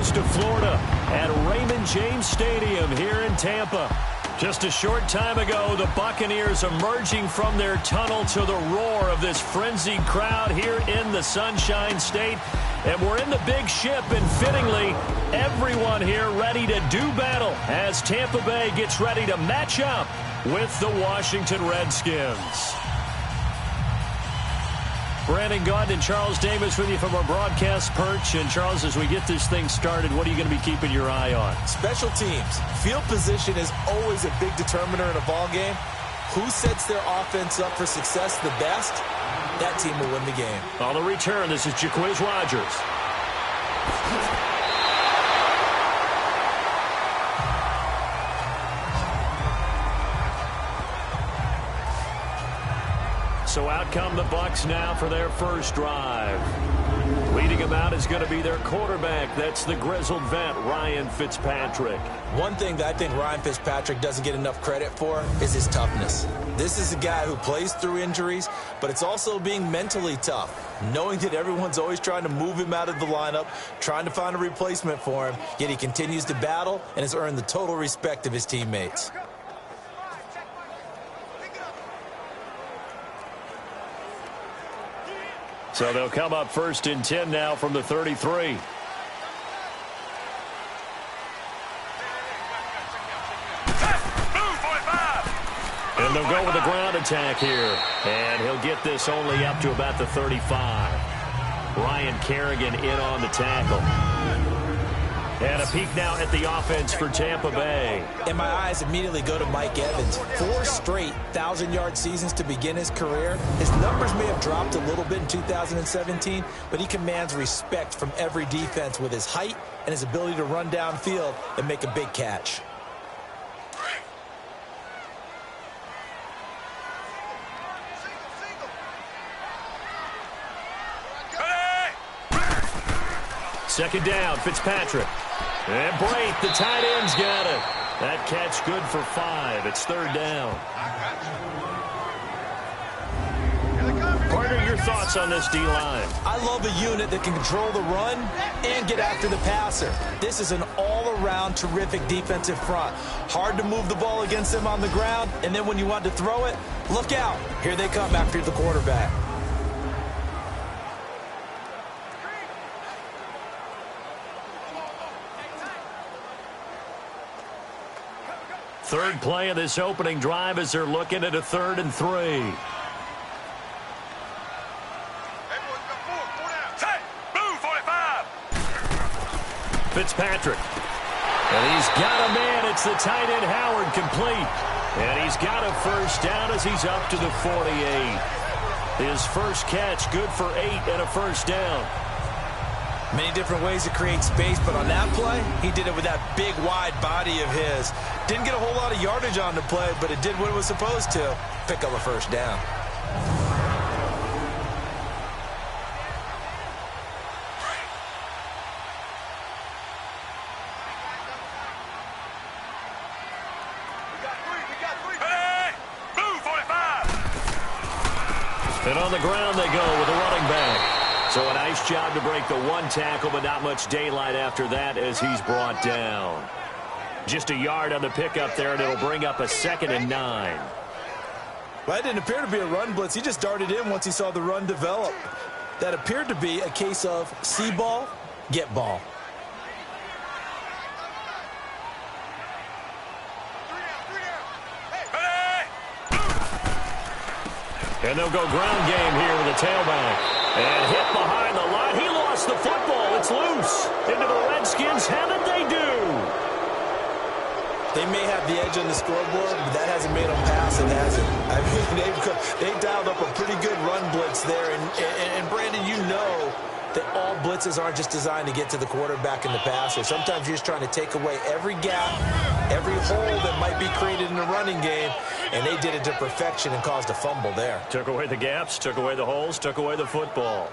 goes to Florida at Raymond James Stadium here in Tampa. Just a short time ago, the Buccaneers emerging from their tunnel to the roar of this frenzied crowd here in the Sunshine State. And we're in the big ship, and fittingly, everyone here ready to do battle as Tampa Bay gets ready to match up with the Washington Redskins. Brandon Gaudin and Charles Davis with you from our broadcast perch. And, Charles, as we get this thing started, what are you going to be keeping your eye on? Special teams. Field position is always a big determiner in a ball game. Who sets their offense up for success the best, that team will win the game. On the return, this is Jaquiz Rodgers. So out come the Bucs now for their first drive. Leading them out is going to be their quarterback. That's the grizzled vet, Ryan Fitzpatrick. One thing that I think Ryan Fitzpatrick doesn't get enough credit for is his toughness. This is a guy who plays through injuries, but it's also being mentally tough, knowing that everyone's always trying to move him out of the lineup, trying to find a replacement for him, yet he continues to battle and has earned the total respect of his teammates. So they'll come up 1st and 10 now from the 33. And they'll go with a ground attack here. And he'll get this only up to about the 35. Ryan Kerrigan in on the tackle. And a peek now at the offense for Tampa Bay. And my eyes immediately go to Mike Evans. 4 straight 1,000-yard seasons to begin his career. His numbers may have dropped a little bit in 2017, but he commands respect from every defense with his height and his ability to run downfield and make a big catch. Second down, Fitzpatrick. And Brate, the tight end's got it. That catch good for 5. It's 3rd down. Partner, your thoughts on this D-line? I love a unit that can control the run and get after the passer. This is an all-around terrific defensive front. Hard to move the ball against them on the ground, and then when you want to throw it, look out. Here they come after the quarterback. Third play of this opening drive as they're looking at a 3rd and 3. Fitzpatrick. And he's got a man. It's the tight end Howard complete. And he's got a first down as he's up to the 48. His first catch good for 8 and a first down. Many different ways to create space, but on that play, he did it with that big, wide body of his. Didn't get a whole lot of yardage on the play, but it did what it was supposed to. Pick up a first down. And on the ground they go with a running back. So a nice job to break the 1 tackle, but not much daylight after that as he's brought down. Just a yard on the pickup there, and it'll bring up a 2nd and 9. Well, it didn't appear to be a run blitz. He just darted in once he saw the run develop. That appeared to be a case of see ball, get ball. And they'll go ground game here with a tailback. And hit behind the line. He lost the football. It's loose. Into the Redskins. Haven't they do? They may have the edge on the scoreboard, but that hasn't made them pass. It hasn't. I mean, they've dialed up a pretty good run blitz there. And Brandon, you know that all blitzes aren't just designed to get to the quarterback and the passer. Sometimes you're just trying to take away every gap, every hole that might be created in the running game, and they did it to perfection and caused a fumble there. Took away the gaps, took away the holes, took away the football.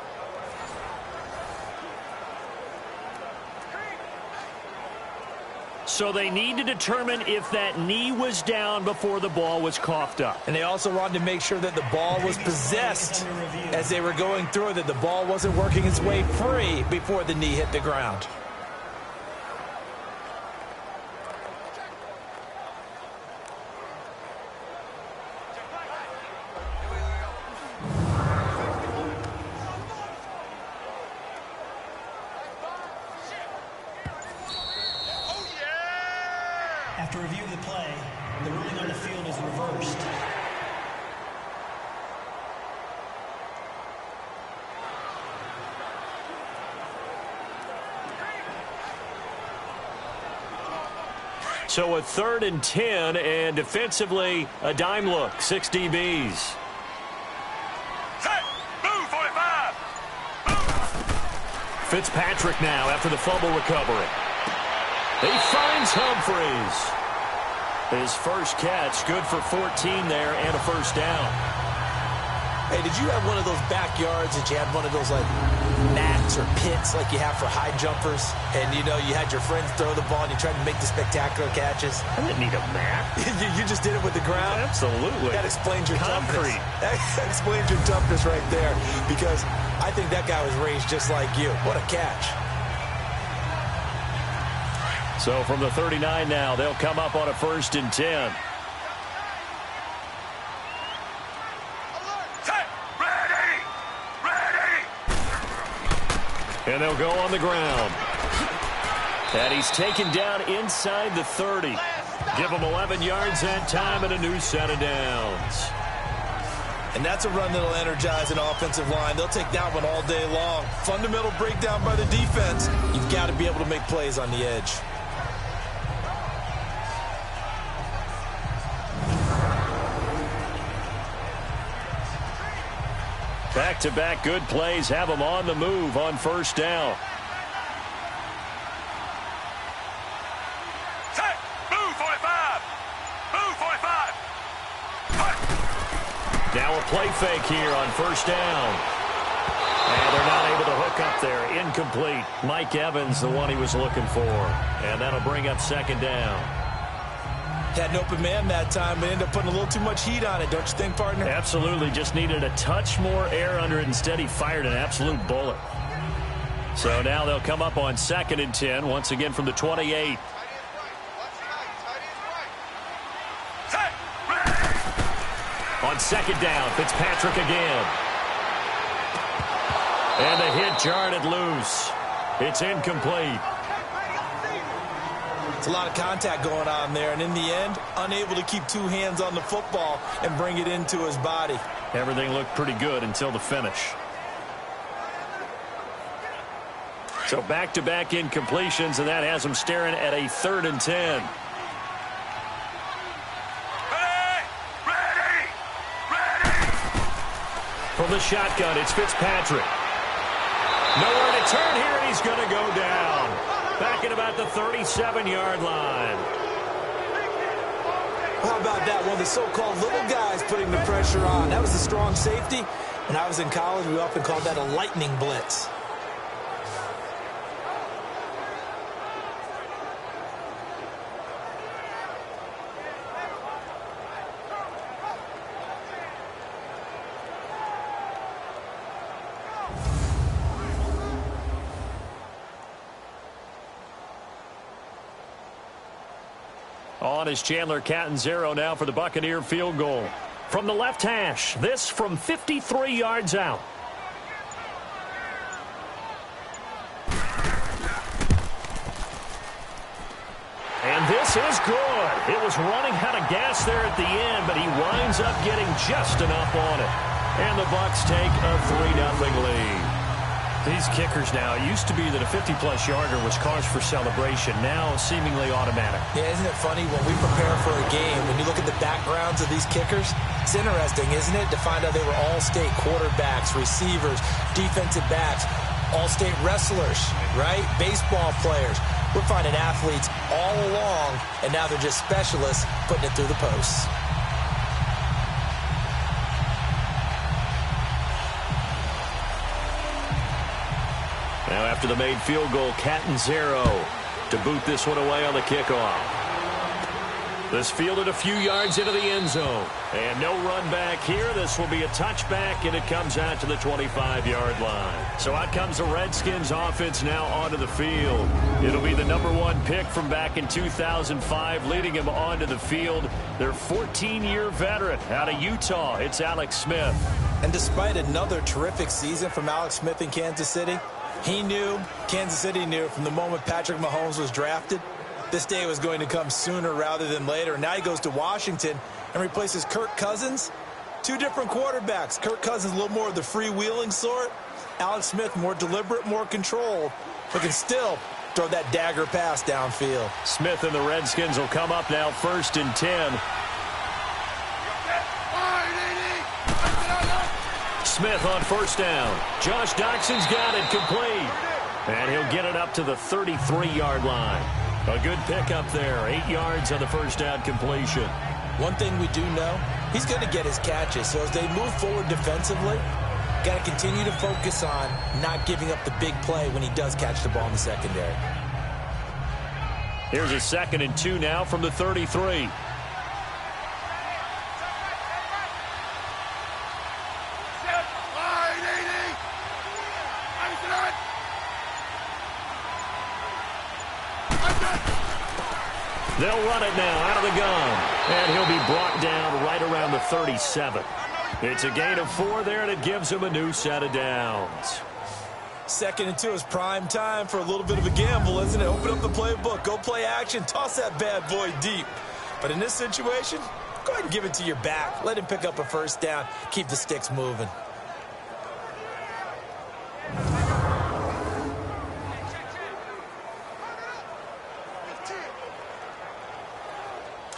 So they need to determine if that knee was down before the ball was coughed up. And they also wanted to make sure that the ball was possessed as they were going through, that the ball wasn't working its way free before the knee hit the ground. After review of the play, the ruling on the field is reversed. So a 3rd and 10, and defensively, a dime look, 6 DBs. Set, move, 45. Move. Fitzpatrick now after the fumble recovery. He finds Humphreys. His first catch, good for 14 there, and a first down. Hey, did you have one of those backyards that you had one of those, like, mats or pits like you have for high jumpers? And, you know, you had your friends throw the ball and you tried to make the spectacular catches? I didn't need a mat. you just did it with the ground? Absolutely. That explains your Concrete. toughness. That explains your toughness right there, because I think that guy was raised just like you. What a catch. So from the 39 now, they'll come up on a 1st and 10. And they'll go on the ground. And he's taken down inside the 30. Give him 11 yards that time and a new set of downs. And that's a run that'll energize an offensive line. They'll take that one all day long. Fundamental breakdown by the defense. You've got to be able to make plays on the edge. Back-to-back good plays have them on the move on 1st down. Set, move, 45. Move, 45. Now a play fake here on 1st down. And they're not able to hook up there. Incomplete. Mike Evans, the one he was looking for. And that'll bring up 2nd down. Had an open man that time, but ended up putting a little too much heat on it, don't you think, partner? Absolutely. Just needed a touch more air under it. Instead, he fired an absolute bullet. So now they'll come up on 2nd and 10, once again from the 28. Set, ready. On 2nd down, Fitzpatrick again. And the hit jarred it loose. It's incomplete. It's a lot of contact going on there, and in the end, unable to keep 2 hands on the football and bring it into his body. Everything looked pretty good until the finish. So back-to-back incompletions, and that has them staring at a 3rd and 10. Ready. Ready. From the shotgun, it's Fitzpatrick. Nowhere to turn here, and he's going to go down. Back at about the 37-yard line. How about that? One of the so-called little guys putting the pressure on. That was a strong safety. When I was in college, we often called that a lightning blitz. On is Chandler Catanzaro now for the Buccaneer field goal. From the left hash, this from 53 yards out. And this is good. It was running out of gas there at the end, but he winds up getting just enough on it. And the Bucs take a 3-0 lead. These kickers now, it used to be that a 50-plus yarder was cause for celebration. Now seemingly automatic. Yeah, isn't it funny when we prepare for a game, when you look at the backgrounds of these kickers, it's interesting, isn't it, to find out they were all-state quarterbacks, receivers, defensive backs, all-state wrestlers, right? Baseball players. We're finding athletes all along, and now they're just specialists putting it through the posts. Now after the made field goal, Catanzaro to boot this one away on the kickoff. This fielded a few yards into the end zone. And no run back here. This will be a touchback, and it comes out to the 25-yard line. So out comes the Redskins offense now onto the field. It'll be the #1 pick from back in 2005, leading him onto the field. Their 14-year veteran out of Utah, it's Alex Smith. And despite another terrific season from Alex Smith in Kansas City, he knew, Kansas City knew from the moment Patrick Mahomes was drafted, this day was going to come sooner rather than later. Now he goes to Washington and replaces Kirk Cousins. Two different quarterbacks. Kirk Cousins a little more of the freewheeling sort. Alex Smith more deliberate, more controlled, but can still throw that dagger pass downfield. Smith and the Redskins will come up now 1st and 10. Smith on 1st down. Josh Doxson's got it complete. And he'll get it up to the 33-yard line. A good pickup there. 8 yards on the 1st down completion. One thing we do know, he's going to get his catches. So as they move forward defensively, got to continue to focus on not giving up the big play when he does catch the ball in the secondary. Here's a 2nd and 2 now from the 33. They'll run it now out of the gun. And he'll be brought down right around the 37. It's a gain of 4 there, and it gives him a new set of downs. 2nd and 2 is prime time for a little bit of a gamble, isn't it? Open up the playbook, go play action, toss that bad boy deep. But in this situation, go ahead and give it to your back. Let him pick up a 1st down. Keep the sticks moving.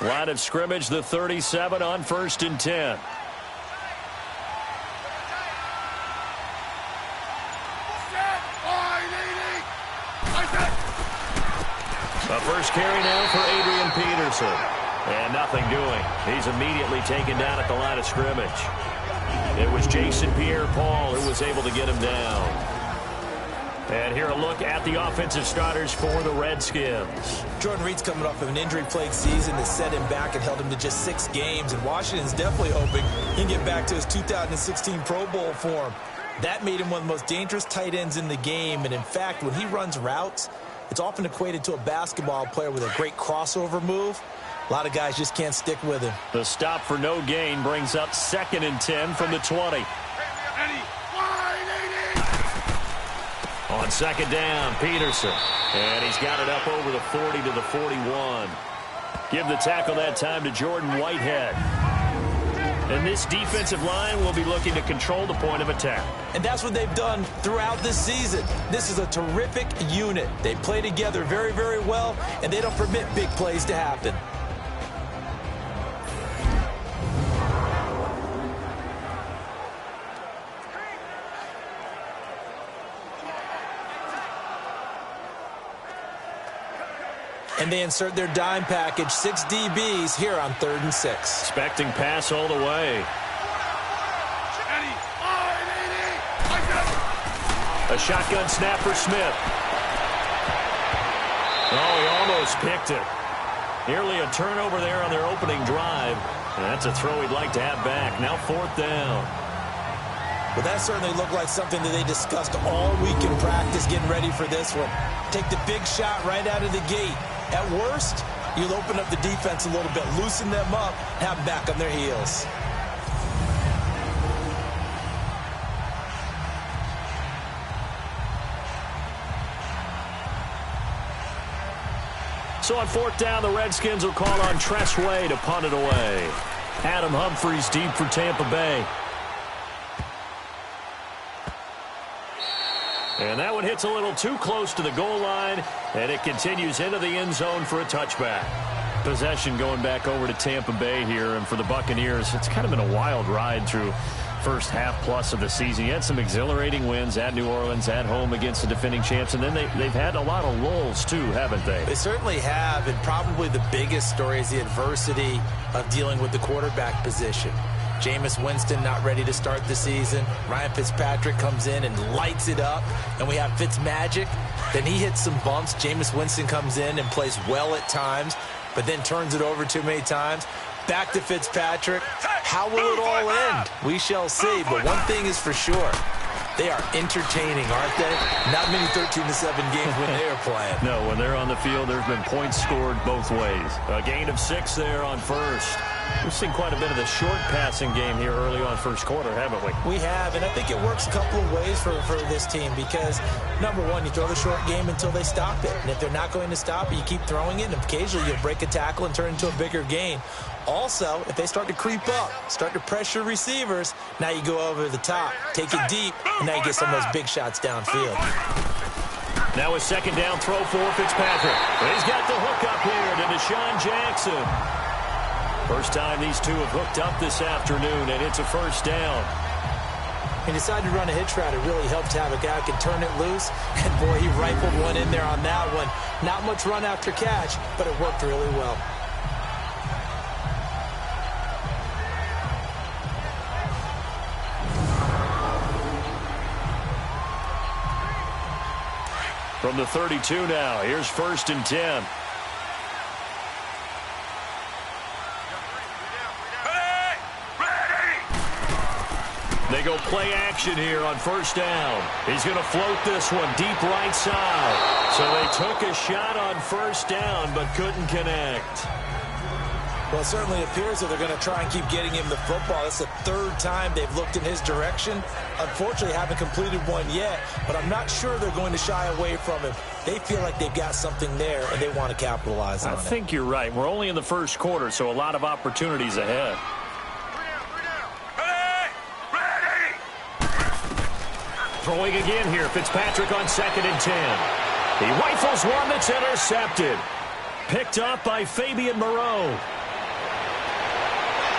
Line of scrimmage, the 37 on 1st and 10. A first carry now for Adrian Peterson. And nothing doing. He's immediately taken down at the line of scrimmage. It was Jason Pierre-Paul who was able to get him down. And here a look at the offensive starters for the Redskins. Jordan Reed's coming off of an injury-plagued season that set him back and held him to just 6 games. And Washington's definitely hoping he can get back to his 2016 Pro Bowl form. That made him one of the most dangerous tight ends in the game. And in fact, when he runs routes, it's often equated to a basketball player with a great crossover move. A lot of guys just can't stick with him. The stop for no gain brings up 2nd and 10 from the 20. On 2nd down, Peterson. And he's got it up over the 40 to the 41. Give the tackle that time to Jordan Whitehead. And this defensive line will be looking to control the point of attack. And that's what they've done throughout this season. This is a terrific unit. They play together very, very well, and they don't permit big plays to happen. And they insert their dime package, 6 DBs here on 3rd and 6. Expecting pass all the way. A shotgun snap for Smith. Oh, he almost picked it. Nearly a turnover there on their opening drive. And that's a throw he'd like to have back. Now 4th down. Well, that certainly looked like something that they discussed all week in practice getting ready for this one. Take the big shot right out of the gate. At worst, you'll open up the defense a little bit, loosen them up, have them back on their heels. So on 4th down, the Redskins will call on Tress Way to punt it away. Adam Humphries deep for Tampa Bay. And that one hits a little too close to the goal line, and it continues into the end zone for a touchback. Possession going back over to Tampa Bay here, and for the Buccaneers, it's kind of been a wild ride through first half plus of the season. You had some exhilarating wins at New Orleans, at home against the defending champs, and then they've had a lot of lulls too, haven't they? They certainly have, and probably the biggest story is the adversity of dealing with the quarterback position. Jameis Winston not ready to start the season. Ryan Fitzpatrick comes in and lights it up. And we have Fitzmagic. Then he hits some bumps. Jameis Winston comes in and plays well at times, but then turns it over too many times. Back to Fitzpatrick. How will it all end? We shall see. But one thing is for sure. They are entertaining, aren't they? Not many 13-7 games when they are playing. No, when they're on the field, there's been points scored both ways. A gain of 6 there on first. We've seen quite a bit of the short passing game here early on first quarter, haven't we? We have, and I think it works a couple of ways for this team because, number one, you throw the short game until they stop it. And if they're not going to stop it, you keep throwing it, and occasionally you'll break a tackle and turn it into a bigger gain. Also, if they start to creep up, start to pressure receivers, now you go over the top, take it deep, and now you get some of those big shots downfield. Now a second down throw for Fitzpatrick. He's got the hook up here to Deshaun Jackson. First time these two have hooked up this afternoon, and it's a first down. He decided to run a hitch route. It really helped to have a guy who can turn it loose. And, boy, he rifled one in there on that one. Not much run after catch, but it worked really well. From the 32 now, here's 1st and 10. They go play action here on first down. He's going to float this one deep right side. So they took a shot on first down but couldn't connect. Well, it certainly appears that they're going to try and keep getting him the football. It's the 3rd time they've looked in his direction. Unfortunately, haven't completed one yet, but I'm not sure they're going to shy away from him. They feel like they've got something there, and they want to capitalize on it. I think you're right. We're only in the first quarter, so a lot of opportunities ahead. Throwing again here, Fitzpatrick on 2nd and 10. He rifles one that's intercepted. Picked up by Fabian Moreau.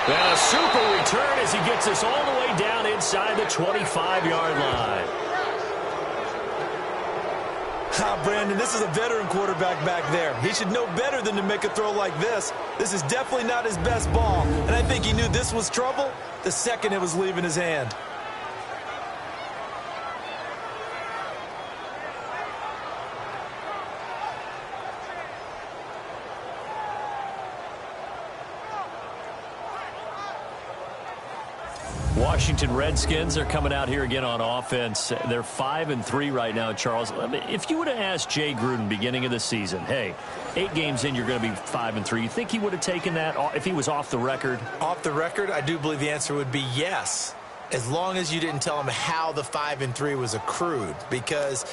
And a super return as he gets us all the way down inside the 25-yard line. Brandon, this is a veteran quarterback back there. He should know better than to make a throw like this. This is definitely not his best ball, and I think he knew this was trouble the second it was leaving his hand. Washington Redskins are coming out here again on offense. They're 5-3 right now, Charles. I mean, if you would have asked Jay Gruden beginning of the season, hey, 8 games in, you're going to be 5-3, you think he would have taken that if he was off the record? Off the record, I do believe the answer would be yes, as long as you didn't tell him how the 5-3 was accrued, because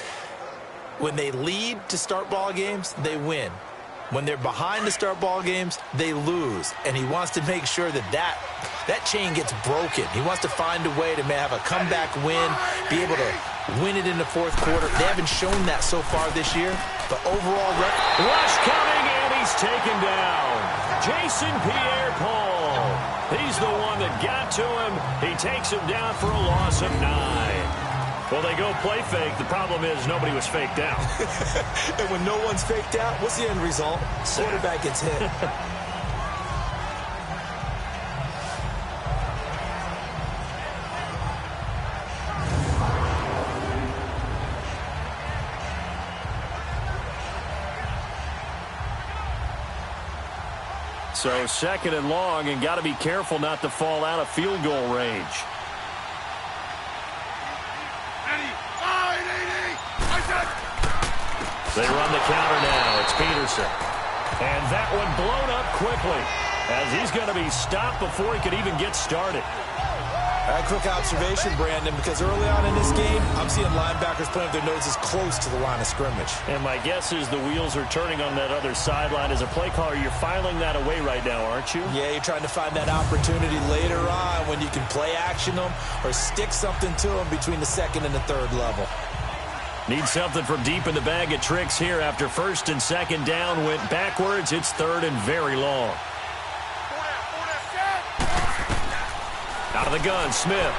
when they lead to start ball games, they win. When they're behind to start ball games, they lose. And he wants to make sure that chain gets broken. He wants to find a way to have a comeback win, be able to win it in the 4th quarter. They haven't shown that so far this year. But overall record. Rush coming, and he's taken down. Jason Pierre-Paul. He's the one that got to him. He takes him down for a loss of 9. Well, they go play fake. The problem is nobody was faked out. And when no one's faked out, what's the end result? Quarterback gets hit. So 2nd and long, and got to be careful not to fall out of field goal range. They run the counter now. It's Peterson. And that one blown up quickly as he's going to be stopped before he could even get started. A quick observation, Brandon, because early on in this game, I'm seeing linebackers putting their noses close to the line of scrimmage. And my guess is the wheels are turning on that other sideline. As a play caller, you're filing that away right now, aren't you? Yeah, you're trying to find that opportunity later on when you can play action them or stick something to them between the 2nd and the 3rd level. Need something from deep in the bag of tricks here after 1st and 2nd down went backwards. It's 3rd and very long. Out of the gun, Smith.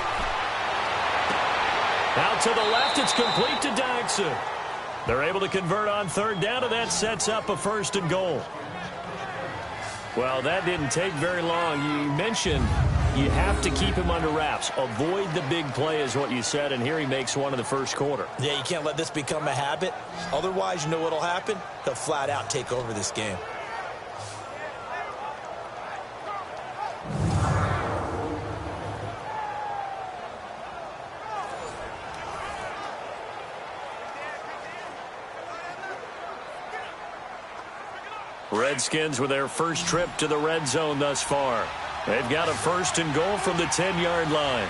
Out to the left, it's complete to Dykson. They're able to convert on 3rd down, and that sets up a 1st and goal. Well, that didn't take very long. You mentioned you have to keep him under wraps. Avoid the big play is what you said, and here he makes one in the 1st quarter. Yeah, you can't let this become a habit. Otherwise, you know what'll happen? He'll flat out take over this game. Redskins with their first trip to the red zone thus far. They've got a 1st and goal from the 10-yard line.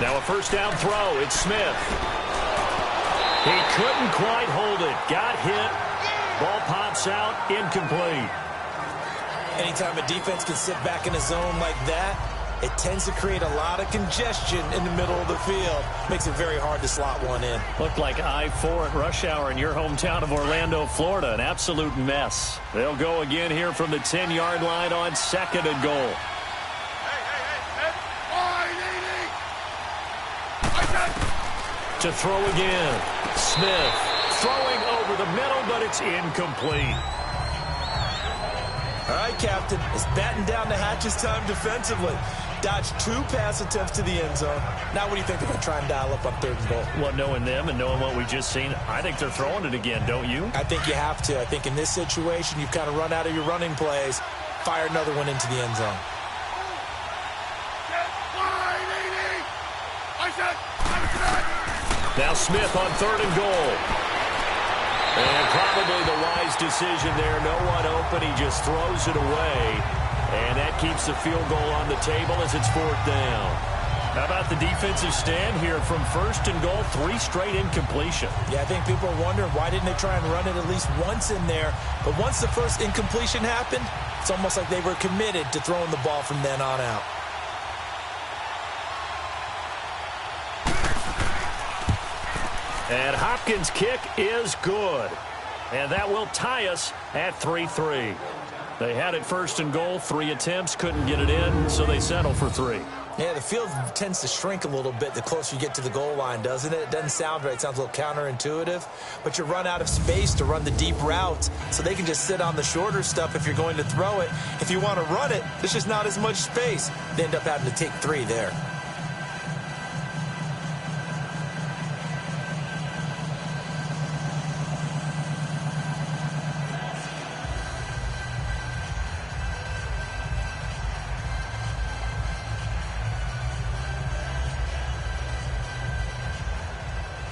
Now a first down throw. It's Smith. He couldn't quite hold it. Got hit. Ball pops out. Incomplete. Anytime a defense can sit back in a zone like that, it tends to create a lot of congestion in the middle of the field. Makes it very hard to slot one in. Looked like I-4 at rush hour in your hometown of Orlando, Florida. An absolute mess. They'll go again here from the 10-yard line on 2nd and goal. To throw again. Smith throwing over the middle, but it's incomplete. All right, Captain. It's batten down the hatches time defensively. Dodged 2 pass attempts to the end zone. Now what do you think they're going to try and dial up on 3rd and goal? Well, knowing them and knowing what we just seen, I think they're throwing it again, don't you? I think you have to. I think in this situation, you've kind of run out of your running plays. Fire another one into the end zone. Now Smith on 3rd and goal. And probably the wise decision there. No one open. He just throws it away. And that keeps the field goal on the table as it's 4th down. How about the defensive stand here from 1st and goal? 3 straight incompletion. Yeah, I think people are wondering why didn't they try and run it at least once in there. But once the first incompletion happened, it's almost like they were committed to throwing the ball from then on out. And Hopkins' kick is good. And that will tie us at 3-3. They had it 1st and goal, 3 attempts, couldn't get it in, so they settle for 3. Yeah, the field tends to shrink a little bit the closer you get to the goal line, doesn't it? It doesn't sound right. It sounds a little counterintuitive. But you run out of space to run the deep routes, so they can just sit on the shorter stuff if you're going to throw it. If you want to run it, there's just not as much space. They end up having to take 3 there.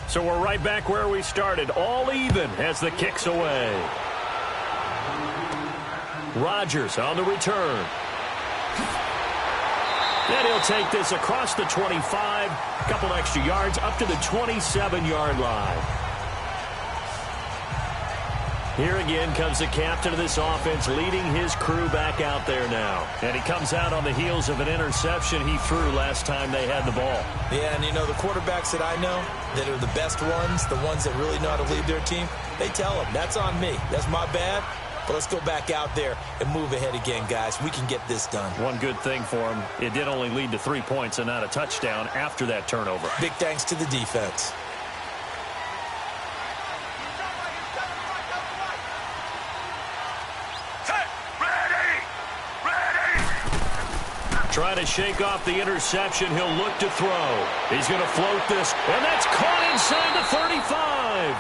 So we're right back where we started, all even as the kick's away. Rodgers on the return. And he'll take this across the 25, a couple extra yards up to the 27-yard line. Here again comes the captain of this offense, leading his crew back out there now. And he comes out on the heels of an interception he threw last time they had the ball. Yeah, and you know, the quarterbacks that I know that are the best ones, the ones that really know how to lead their team, they tell them, that's on me. That's my bad. But let's go back out there and move ahead again, guys. We can get this done. One good thing for him, it did only lead to 3 points and not a touchdown after that turnover. Big thanks to the defense. Trying to shake off the interception. He'll look to throw. He's going to float this, and that's caught inside the 35.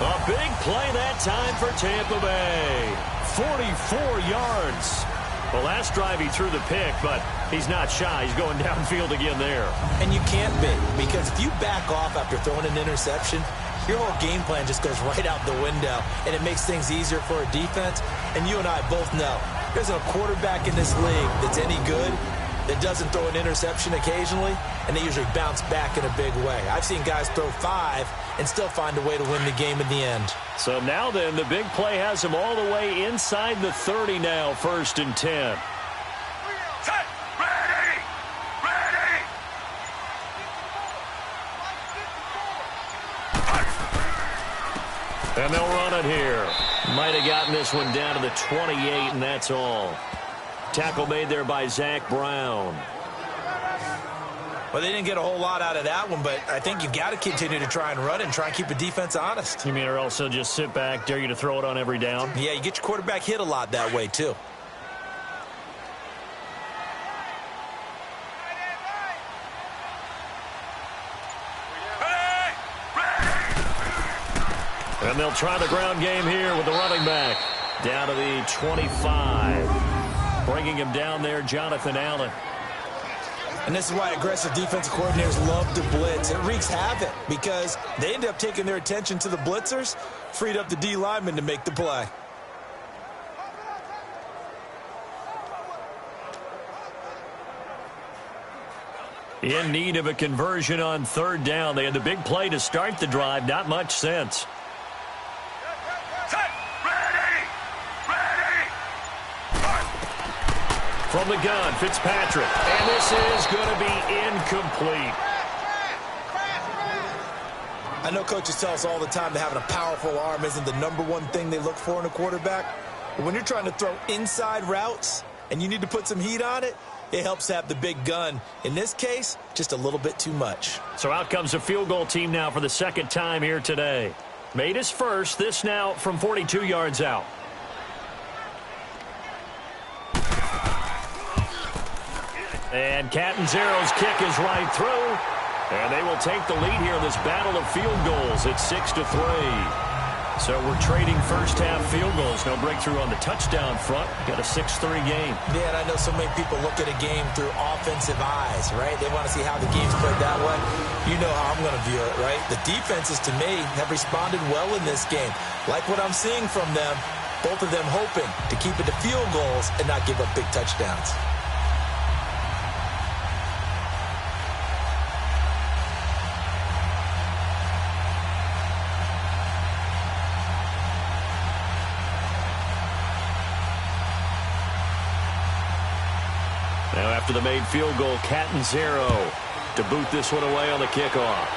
A big play that time for Tampa Bay. 44 yards. The last drive he threw the pick, but he's not shy. He's going downfield again there. And you can't be, because if you back off after throwing an interception, your whole game plan just goes right out the window, and it makes things easier for a defense. And you and I both know there's a quarterback in this league that's any good that doesn't throw an interception occasionally, and they usually bounce back in a big way. I've seen guys throw 5 and still find a way to win the game in the end. So now then, the big play has him all the way inside the 30 now, 1st and 10. Set, ready, ready. And they'll run it here. Might have gotten this one down to the 28, and that's all. Tackle made there by Zach Brown. Well, they didn't get a whole lot out of that one, but I think you've got to continue to try and run it and try and keep the defense honest. You mean or else they'll just sit back, dare you to throw it on every down? Yeah, you get your quarterback hit a lot that way, too. And they'll try the ground game here with the running back. Down to the 25. Bringing him down there, Jonathan Allen. And this is why aggressive defensive coordinators love to blitz. It wreaks havoc because they end up taking their attention to the blitzers, freed up the D lineman to make the play. In need of a conversion on third down. They had the big play to start the drive. Not much sense. Set. Ready. Ready. From the gun, Fitzpatrick. And this is going to be incomplete. I know coaches tell us all the time that having a powerful arm isn't the #1 thing they look for in a quarterback. But when you're trying to throw inside routes and you need to put some heat on it, it helps have the big gun. In this case, just a little bit too much. So out comes a field goal team now for the second time here today. Made his first, this now from 42 yards out. And Catanzaro's kick is right through. And they will take the lead here in this battle of field goals. It's 6-3. So we're trading first-half field goals. No breakthrough on the touchdown front. Got a 6-3 game. Yeah, and I know so many people look at a game through offensive eyes, right? They want to see how the game's played that way. You know how I'm going to view it, right? The defenses, to me, have responded well in this game. Like what I'm seeing from them, both of them hoping to keep it to field goals and not give up big touchdowns. Now after the made field goal, Catanzaro to boot this one away on the kickoff.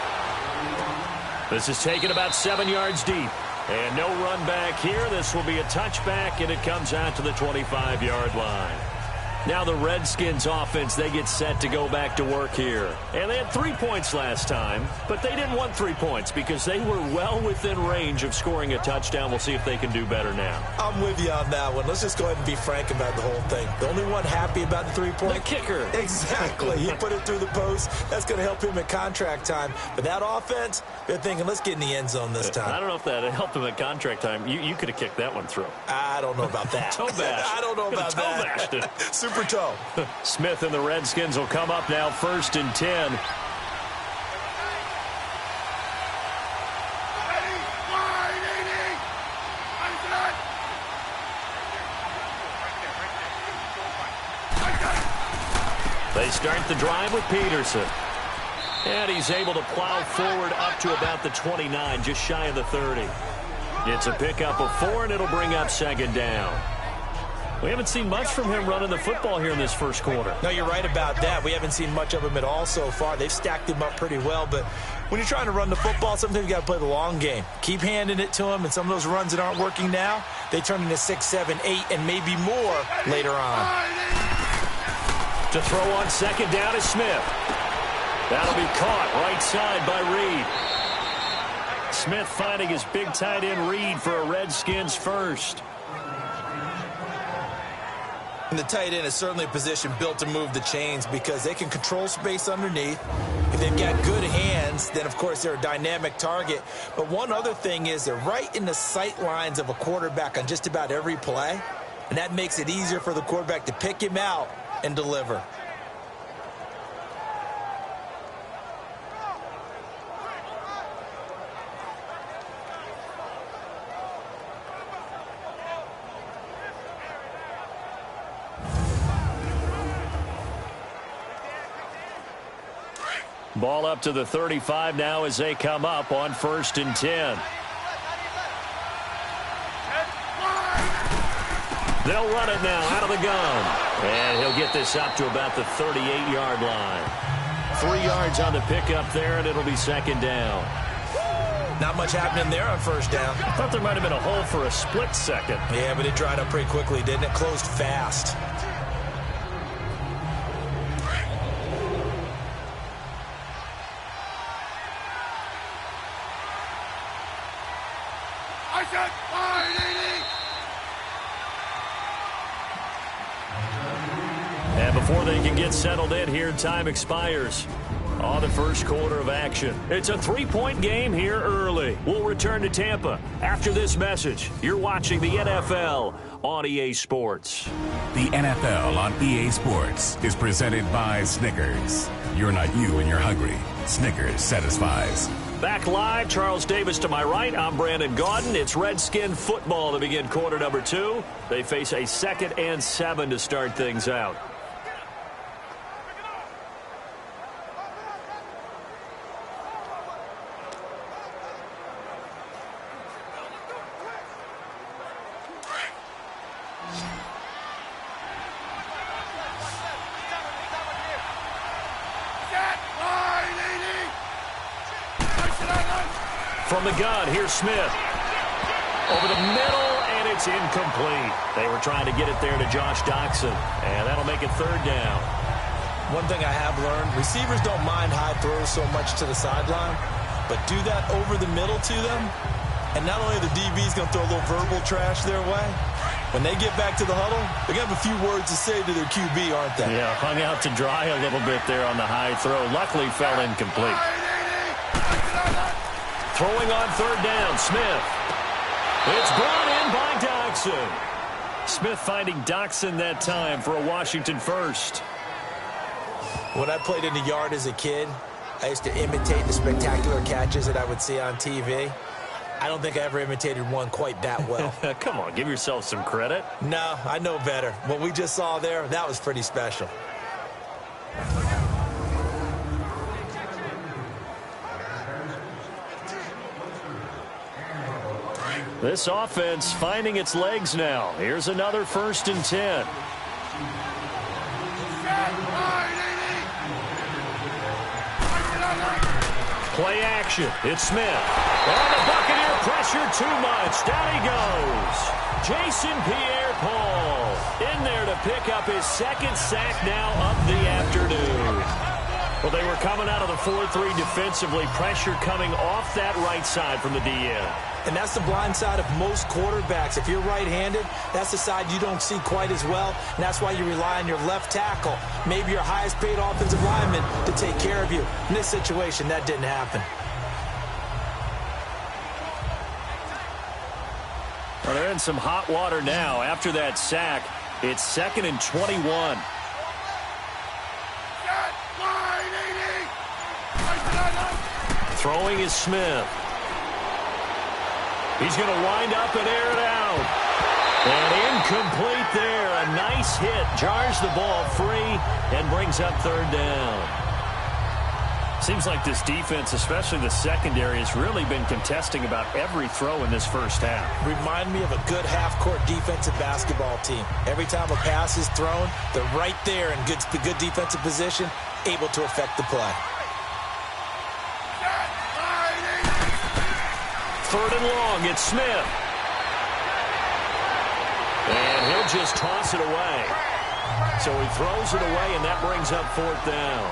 This is taken about 7 yards deep. And no run back here. This will be a touchback, and it comes out to the 25-yard line. Now the Redskins offense, they get set to go back to work here. And they had 3 points last time, but they didn't want 3 points because they were well within range of scoring a touchdown. We'll see if they can do better now. I'm with you on that one. Let's just go ahead and be frank about the whole thing. The only one happy about the 3-point? The kicker. Exactly. He put it through the post. That's going to help him at contract time. But that offense, they're thinking, let's get in the end zone this time. I don't know if that helped him at contract time. You could have kicked that one through. I don't know about that. Toe bash. I don't know about that. Toe bashed it. Super toe. Smith and the Redskins will come up now 1st and 10. They start the drive with Peterson. And he's able to plow forward up to about the 29, just shy of the 30. It's a pickup of 4, and it'll bring up 2nd down. We haven't seen much from him running the football here in this first quarter. No, you're right about that. We haven't seen much of him at all so far. They've stacked him up pretty well, but when you're trying to run the football, sometimes you got to play the long game. Keep handing it to him, and some of those runs that aren't working now, they turn into 6, 7, 8, and maybe more later on. To throw on 2nd down is Smith. That'll be caught right side by Reed. Smith finding his big tight end Reed for a Redskins first. And the tight end is certainly a position built to move the chains because they can control space underneath. If they've got good hands, then, of course, they're a dynamic target. But one other thing is they're right in the sight lines of a quarterback on just about every play, and that makes it easier for the quarterback to pick him out and deliver. Ball up to the 35 now as they come up on 1st and 10. They'll run it now out of the gun. And he'll get this up to about the 38-yard line. 3 yards on the pickup there, and it'll be 2nd down. Not much happening there on 1st down. I thought there might have been a hole for a split second. Yeah, but it dried up pretty quickly, didn't it? Closed fast. And before they can get settled in here, time expires on the first quarter of action. It's a 3-point game here early. We'll return to Tampa after this message. You're watching the NFL on EA Sports. The NFL on EA Sports is presented by Snickers. You're not you and you're hungry. Snickers satisfies. Back live, Charles Davis to my right. I'm Brandon Gaudin. It's Redskin football to begin quarter number 2. They face a 2nd and 7 to start things out. From the gun, here's Smith. Over the middle, and it's incomplete. They were trying to get it there to Josh Doxson, and that'll make it 3rd down. One thing I have learned, receivers don't mind high throws so much to the sideline, but do that over the middle to them, and not only are the DBs going to throw a little verbal trash their way, when they get back to the huddle, they're going to have a few words to say to their QB, aren't they? Yeah, hung out to dry a little bit there on the high throw. Luckily, fell incomplete. Throwing on 3rd down, Smith. It's brought in by Doxson. Smith finding Doxson that time for a Washington first. When I played in the yard as a kid, I used to imitate the spectacular catches that I would see on TV. I don't think I ever imitated one quite that well. Come on, give yourself some credit. No, I know better. What we just saw there, that was pretty special. This offense finding its legs now. Here's another 1st and 10. Play action. It's Smith. And the Buccaneer pressure too much. Down he goes. Jason Pierre-Paul in there to pick up his 2nd sack now of the afternoon. Well, they were coming out of the 4-3 defensively. Pressure coming off that right side from the DN. And that's the blind side of most quarterbacks. If you're right-handed, that's the side you don't see quite as well. And that's why you rely on your left tackle, maybe your highest-paid offensive lineman, to take care of you. In this situation, that didn't happen. Well, they're in some hot water now. After that sack, it's 2nd and 21. Throwing is Smith. He's going to wind up and air it out. And incomplete there. A nice hit. Jars the ball free and brings up 3rd down. Seems like this defense, especially the secondary, has really been contesting about every throw in this first half. Remind me of a good half-court defensive basketball team. Every time a pass is thrown, they're right there in good defensive position, able to affect the play. 3rd and long, it's Smith. And he'll just toss it away. So he throws it away, and that brings up 4th down.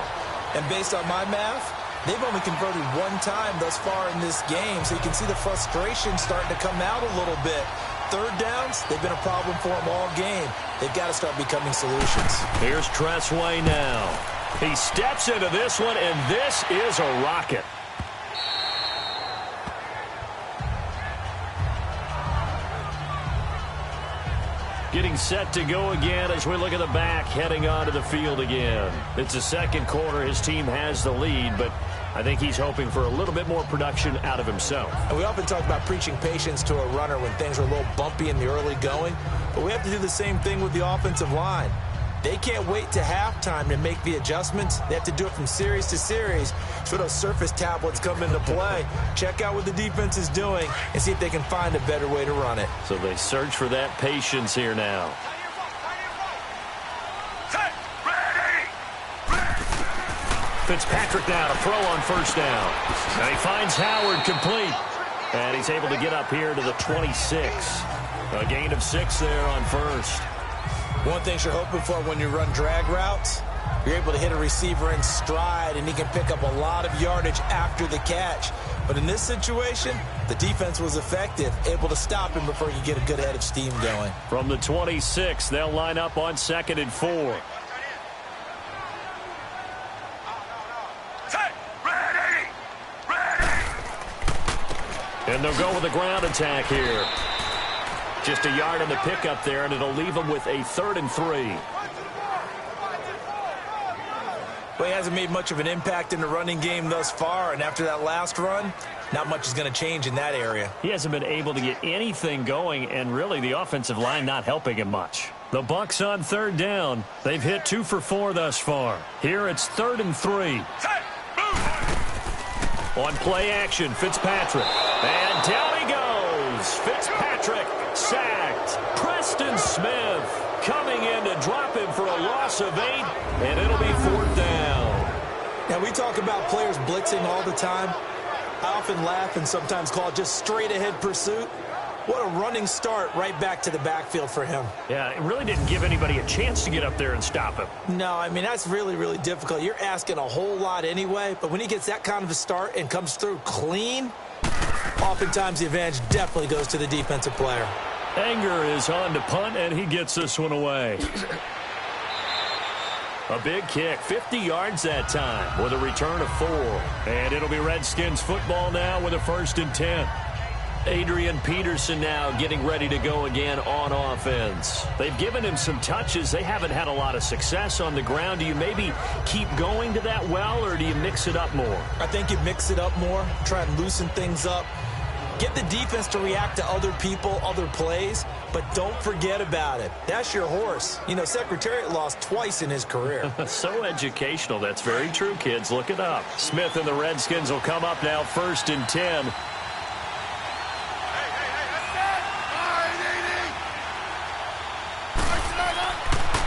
And based on my math, they've only converted one time thus far in this game, so you can see the frustration starting to come out a little bit. 3rd downs, they've been a problem for them all game. They've got to start becoming solutions. Here's Tressway now. He steps into this one, and this is a rocket. Getting set to go again as we look at the back, heading onto the field again. It's the 2nd quarter. His team has the lead, but I think he's hoping for a little bit more production out of himself. And we often talk about preaching patience to a runner when things are a little bumpy in the early going, but we have to do the same thing with the offensive line. They can't wait to halftime to make the adjustments. They have to do it from series to series. So those surface tablets come into play. Check out what the defense is doing and see if they can find a better way to run it. So they search for that patience here now. Fitzpatrick now to throw on 1st down. And he finds Howard complete. And he's able to get up here to the 26. A gain of 6 there on 1st. One thing you're hoping for when you run drag routes, you're able to hit a receiver in stride, and he can pick up a lot of yardage after the catch. But in this situation, the defense was effective, able to stop him before you get a good head of steam going. From the 26, they'll line up on 2nd and 4. And they'll go with a ground attack here. Just a yard on the pickup there, and it'll leave them with a 3rd and 3. Well, he hasn't made much of an impact in the running game thus far, and after that last run, not much is going to change in that area. He hasn't been able to get anything going, and really the offensive line not helping him much. The Bucs on 3rd down. They've hit 2 for 4 thus far. Here it's 3rd and 3. On play action, Fitzpatrick. And down he goes. Fitzpatrick sacked. Preston Smith coming in to drop him for a loss of 8, and it'll be 4th down. Now, we talk about players blitzing all the time. I often laugh and sometimes call it just straight-ahead pursuit. What a running start right back to the backfield for him. Yeah, it really didn't give anybody a chance to get up there and stop him. No, I mean, that's really, really difficult. You're asking a whole lot anyway, but when he gets that kind of a start and comes through clean, oftentimes the advantage definitely goes to the defensive player. Anger is on to punt, and he gets this one away. A big kick, 50 yards that time with a return of 4. And it'll be Redskins football now with a 1st and 10. Adrian Peterson now getting ready to go again on offense. They've given him some touches. They haven't had a lot of success on the ground. Do you maybe keep going to that well, or do you mix it up more? I think you mix it up more, try and loosen things up. Get the defense to react to other people, other plays, but don't forget about it. That's your horse. You know, Secretariat lost twice in his career. So educational. That's very true, kids. Look it up. Smith and the Redskins will come up now 1st and 10.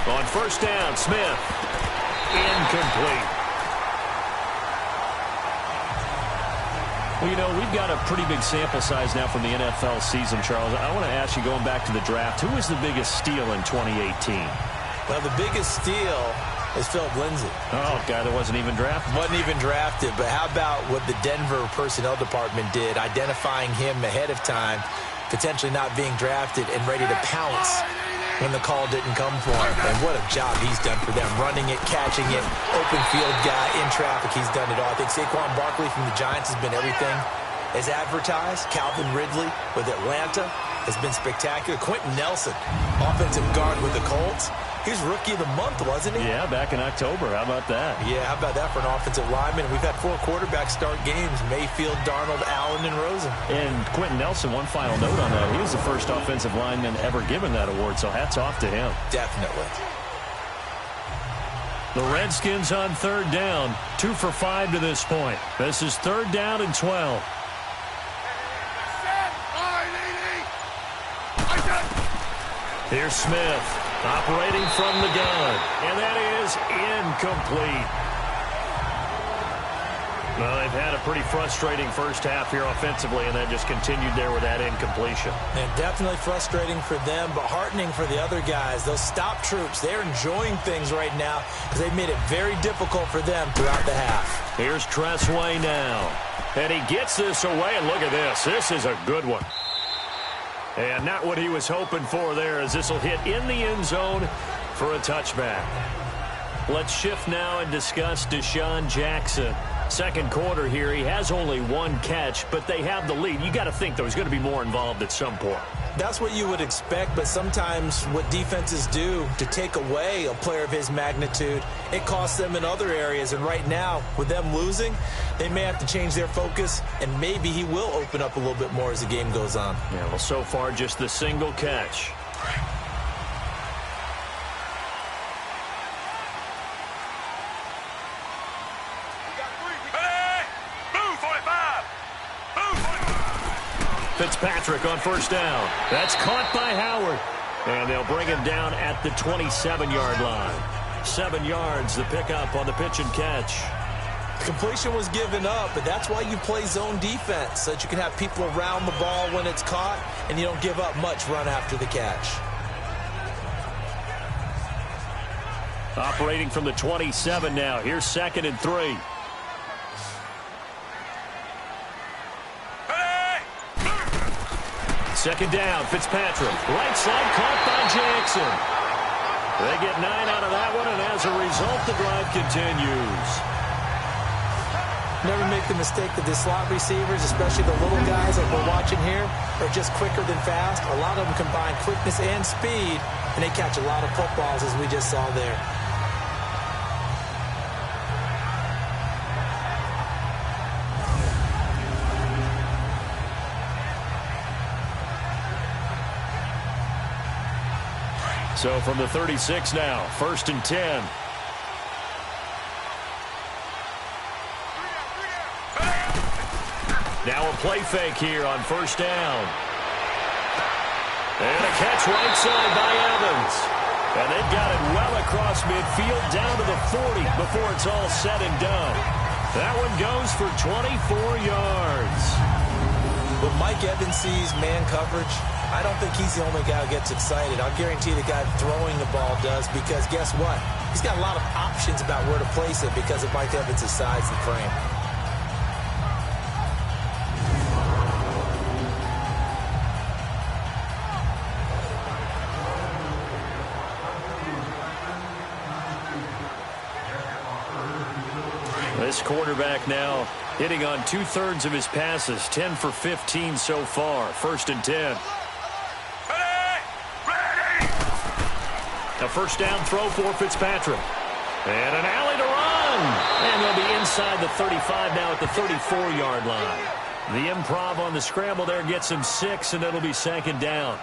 On 1st down, Smith. Incomplete. Well, you know, we've got a pretty big sample size now from the NFL season, Charles. I want to ask you, going back to the draft, who was the biggest steal in 2018? Well, the biggest steal is Philip Lindsay. Oh, guy that wasn't even drafted. Wasn't even drafted, but how about what the Denver personnel department did, identifying him ahead of time, potentially not being drafted and ready to pounce when the call didn't come for him. And what a job he's done for them. Running it, catching it, open field guy, in traffic, he's done it all. I think Saquon Barkley from the Giants has been everything as advertised. Calvin Ridley with Atlanta has been spectacular. Quentin Nelson, offensive guard with the Colts. He was Rookie of the Month, wasn't he? Yeah, back in October. How about that? Yeah, how about that for an offensive lineman? We've had 4 quarterbacks start games: Mayfield, Darnold, Allen, and Rosen. And Quentin Nelson, one final note on that. He was the first offensive lineman ever given that award, so hats off to him. Definitely. The Redskins on 3rd down. 2 for 5 to this point. This is 3rd down and 12. Here's Smith. Operating from the gun, and that is incomplete. Well, they've had a pretty frustrating first half here offensively, and then just continued there with that incompletion. And definitely frustrating for them, but heartening for the other guys. Those stop troops, they're enjoying things right now because they've made it very difficult for them throughout the half. Here's Tressway now, and he gets this away, and look at this. This is a good one. And not what he was hoping for there, as this will hit in the end zone for a touchback. Let's shift now and discuss Deshaun Jackson. Second quarter here, he has only 1 catch, but they have the lead. You got to think there's going to be more involved at some point. That's what you would expect, but sometimes what defenses do to take away a player of his magnitude, it costs them in other areas. And right now, with them losing, they may have to change their focus, and maybe he will open up a little bit more as the game goes on. Yeah, well, so far, just the single catch. Fitzpatrick on 1st down. That's caught by Howard. And they'll bring him down at the 27-yard line. 7 yards, the pickup on the pitch and catch. Completion was given up, but that's why you play zone defense, so that you can have people around the ball when it's caught, and you don't give up much run after the catch. Operating from the 27 now. Here's 2nd and 3. Second down, Fitzpatrick. Right side caught by Jackson. They get 9 out of that one, and as a result, the drive continues. Never make the mistake that the slot receivers, especially the little guys like we're watching catching here are just quicker than fast. A lot of them combine quickness and speed, and they catch a lot of footballs, as we just saw there. So from the 36 now, 1st and 10. Now a play fake here on 1st down. And a catch right side by Evans. And they've got it well across midfield down to the 40 before it's all said and done. That one goes for 24 yards. When Mike Evans sees man coverage, I don't think he's the only guy who gets excited. I'll guarantee the guy throwing the ball does, because guess what? He's got a lot of options about where to place it because of Mike Evans' size and frame. This quarterback now hitting on 2/3 of his passes, 10 for 15 so far. 1st and 10. A 1st down throw for Fitzpatrick. And an alley to run. And they'll be inside the 35 now at the 34-yard line. The improv on the scramble there gets him 6, and it'll be 2nd down.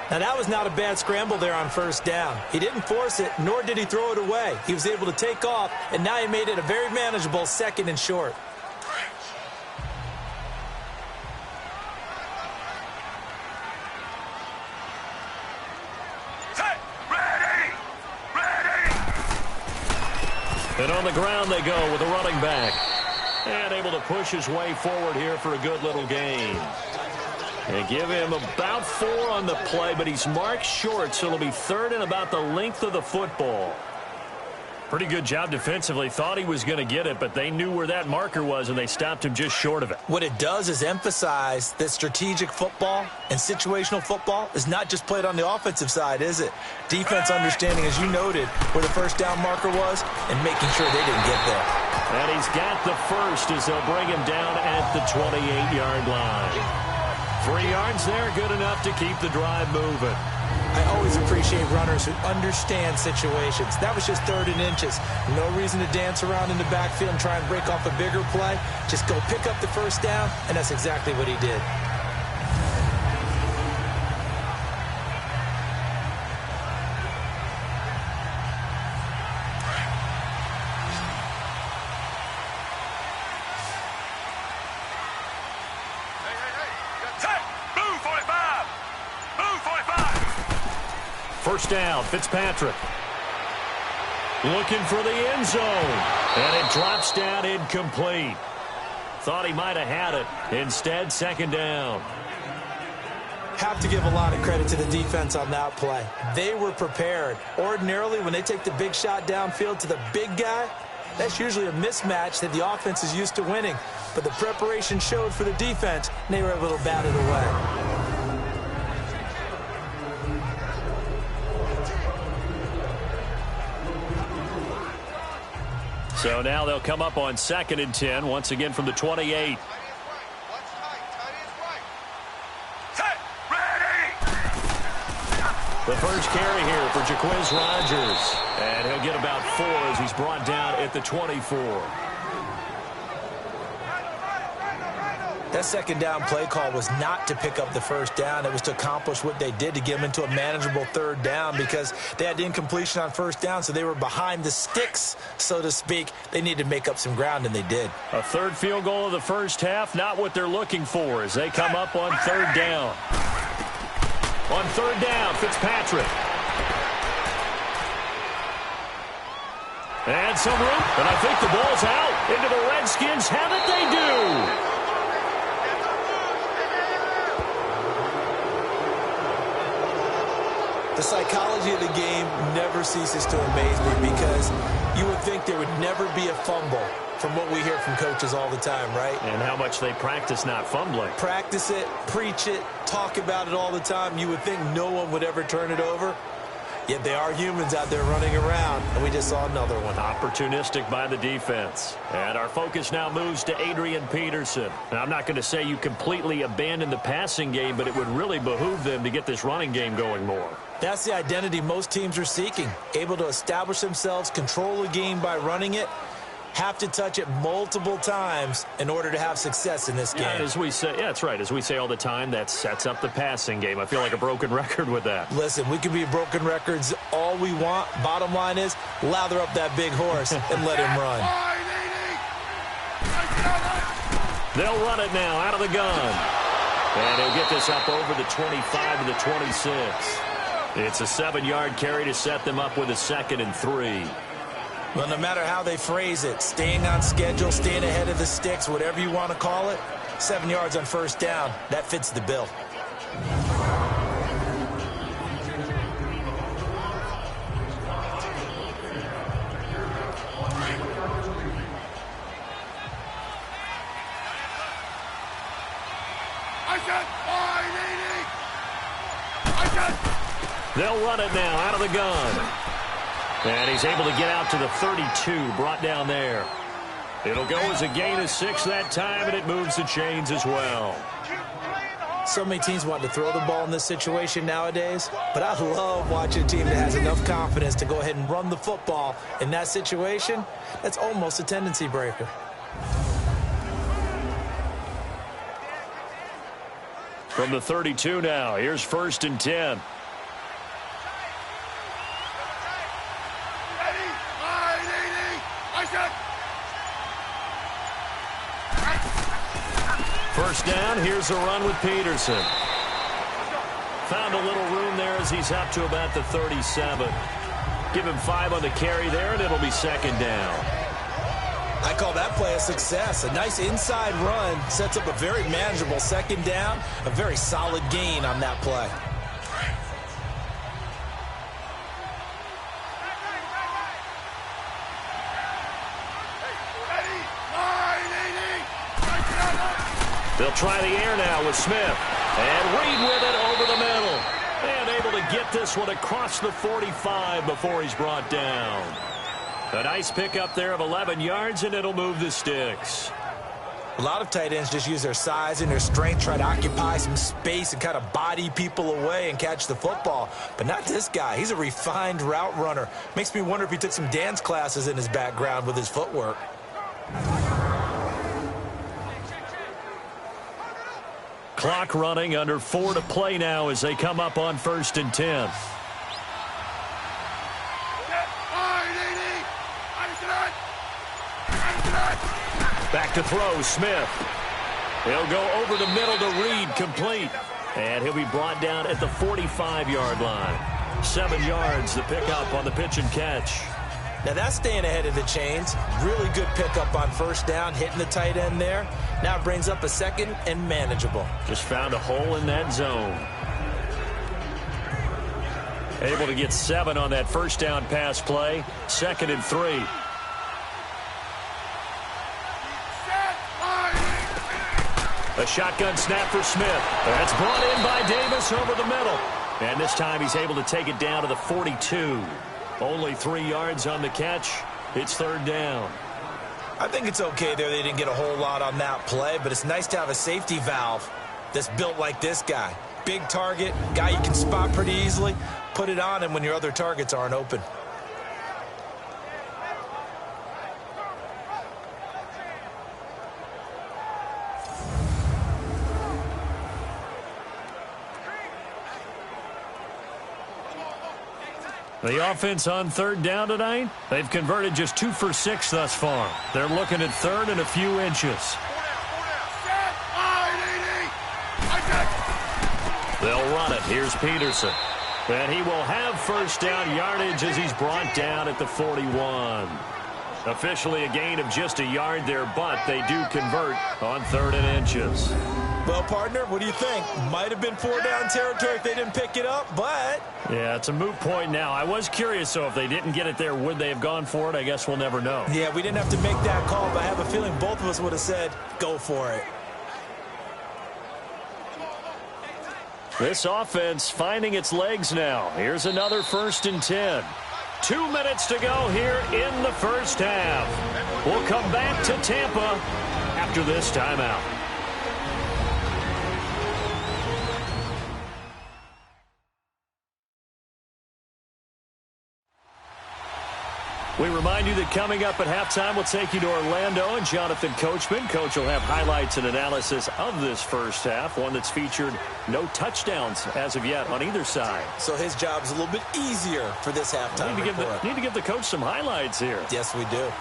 Now, that was not a bad scramble there on 1st down. He didn't force it, nor did he throw it away. He was able to take off, and now he made it a very manageable 2nd and short. And on the ground they go with a running back. And able to push his way forward here for a good little gain. And give him about 4 on the play, but he's marked short, so it'll be 3rd and about the length of the football. Pretty good job defensively. Thought he was going to get it, but they knew where that marker was, and they stopped him just short of it. What it does is emphasize that strategic football and situational football is not just played on the offensive side, is it? Defense understanding, as you noted, where the 1st down marker was and making sure they didn't get there. And he's got the 1st as they'll bring him down at the 28-yard line. 3 yards there, good enough to keep the drive moving. I always appreciate runners who understand situations. That was just 3rd and inches. No reason to dance around in the backfield and try and break off a bigger play. Just go pick up the 1st down, and that's exactly what he did. First down, Fitzpatrick. Looking for the end zone. And it drops down incomplete. Thought he might have had it. Instead, 2nd down. Have to give a lot of credit to the defense on that play. They were prepared. Ordinarily, when they take the big shot downfield to the big guy, that's usually a mismatch that the offense is used to winning. But the preparation showed for the defense, and they were able to bat it away. So now they'll come up on 2nd and 10, once again from the 28. The first carry here for Jaquiz Rodgers. And he'll get about 4 as he's brought down at the 24. That 2nd down play call was not to pick up the 1st down. It was to accomplish what they did to get them into a manageable 3rd down, because they had the incompletion on 1st down, so they were behind the sticks, so to speak. They needed to make up some ground, and they did. A 3rd field goal of the 1st half, not what they're looking for as they come up on 3rd down. On 3rd down, Fitzpatrick. And some room, and I think the ball's out. Into the Redskins. Have it, they do. The psychology of the game never ceases to amaze me, because you would think there would never be a fumble from what we hear from coaches all the time, right? And how much they practice not fumbling. Practice it, preach it, talk about it all the time. You would think no one would ever turn it over. Yet they are humans out there running around, and we just saw another one. Opportunistic by the defense. And our focus now moves to Adrian Peterson. And I'm not going to say you completely abandon the passing game, but it would really behoove them to get this running game going more. That's the identity most teams are seeking. Able to establish themselves, control the game by running it, have to touch it multiple times in order to have success in this game. Yeah, as we say, yeah, that's right. As we say all the time, that sets up the passing game. I feel like a broken record with that. Listen, we can be broken records all we want. Bottom line is, lather up that big horse and let him run. They'll run it now out of the gun. And he'll get this up over the 25 to the 26. It's a 7-yard carry to set them up with a 2nd and 3. Well, no matter how they phrase it, staying on schedule, staying ahead of the sticks, whatever you want to call it, 7 yards on first down, that fits the bill. They'll run it now out of the gun. And he's able to get out to the 32, brought down there. It'll go as a gain of 6 that time, and it moves the chains as well. So many teams want to throw the ball in this situation nowadays, but I love watching a team that has enough confidence to go ahead and run the football in that situation. That's almost a tendency breaker. From the 32 now, here's 1st and 10. First down, here's a run with Peterson. Found a little room there as he's up to about the 37. Give him 5 on the carry there, and it'll be 2nd down. I call that play a success. A nice inside run sets up a very manageable 2nd down, a very solid gain on that play. They'll try the air now with Smith. And Reed with it over the middle. And able to get this one across the 45 before he's brought down. A nice pickup there of 11 yards, and it'll move the sticks. A lot of tight ends just use their size and their strength, try to occupy some space and kind of body people away and catch the football. But not this guy. He's a refined route runner. Makes me wonder if he took some dance classes in his background with his footwork. Clock running, under 4 to play now as they come up on 1st and 10. Back to throw, Smith. He'll go over the middle to Reed, complete. And he'll be brought down at the 45-yard line. 7 yards, the pickup on the pitch and catch. Now that's staying ahead of the chains. Really good pickup on first down, hitting the tight end there. Now it brings up a 2nd and manageable. Just found a hole in that zone. Able to get 7 on that first down pass play. 2nd and 3. A shotgun snap for Smith. That's brought in by Davis over the middle. And this time he's able to take it down to the 42. Only 3 yards on the catch. It's 3rd down. I think it's okay there. They didn't get a whole lot on that play, but it's nice to have a safety valve that's built like this guy. Big target, guy you can spot pretty easily. Put it on him when your other targets aren't open. The offense on 3rd down tonight, they've converted just 2 for 6 thus far. They're looking at 3rd and a few inches. They'll run it. Here's Peterson. And he will have first down yardage as he's brought down at the 41. Officially a gain of just a yard there, but they do convert on 3rd and inches. Well, partner, what do you think? Might have been 4-down territory if they didn't pick it up, but... Yeah, it's a moot point now. I was curious, so if they didn't get it there, would they have gone for it? I guess we'll never know. Yeah, we didn't have to make that call, but I have a feeling both of us would have said, go for it. This offense finding its legs now. Here's another 1st and 10. 2 minutes to go here in the first half. We'll come back to Tampa after this timeout. We remind you that coming up at halftime, we'll take you to Orlando and Jonathan Coachman. Coach will have highlights and analysis of this first half, one that's featured no touchdowns as of yet on either side. So his job's a little bit easier for this halftime report. Need to give the coach some highlights here. Yes, we do.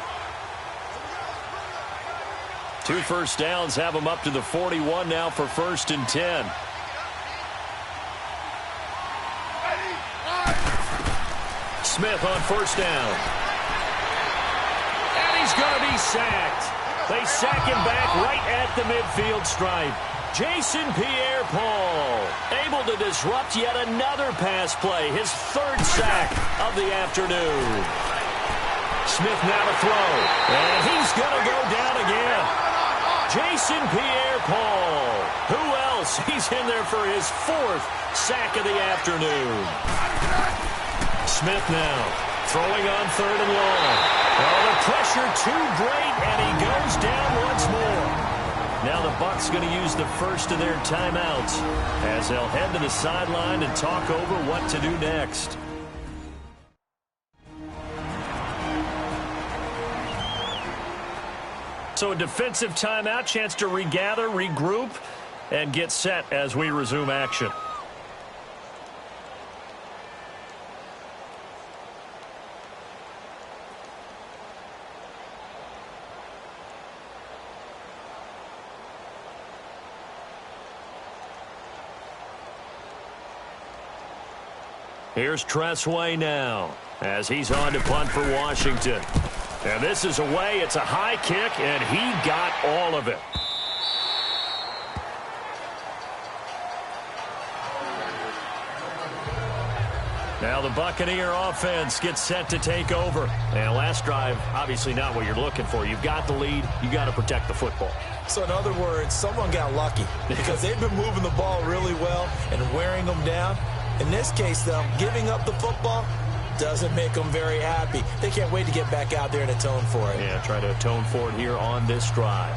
2 first downs have him up to the 41 now for 1st and 10. Smith on 1st down. He's going to be sacked. They sack him back right at the midfield stripe. Jason Pierre-Paul able to disrupt yet another pass play. His 3rd sack of the afternoon. Smith now to throw. And he's going to go down again. Jason Pierre-Paul. Who else? He's in there for his 4th sack of the afternoon. Smith now throwing on 3rd and long. Well, the pressure too great, and he goes down once more. Now the Bucs going to use the first of their timeouts as they'll head to the sideline and talk over what to do next. So a defensive timeout, chance to regather, regroup, and get set as we resume action. Here's Tressway now as he's on to punt for Washington. And this is away. It's a high kick, and he got all of it. Now the Buccaneer offense gets set to take over. And last drive, obviously not what you're looking for. You've got the lead. You got to protect the football. So in other words, someone got lucky because they've been moving the ball really well and wearing them down. In this case, though, giving up the football doesn't make them very happy. They can't wait to get back out there and atone for it. Yeah, try to atone for it here on this drive.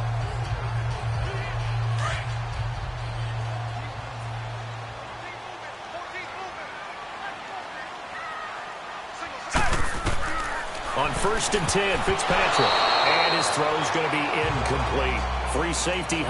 On 1st and 10, Fitzpatrick. And his throw's going to be incomplete. Free safety,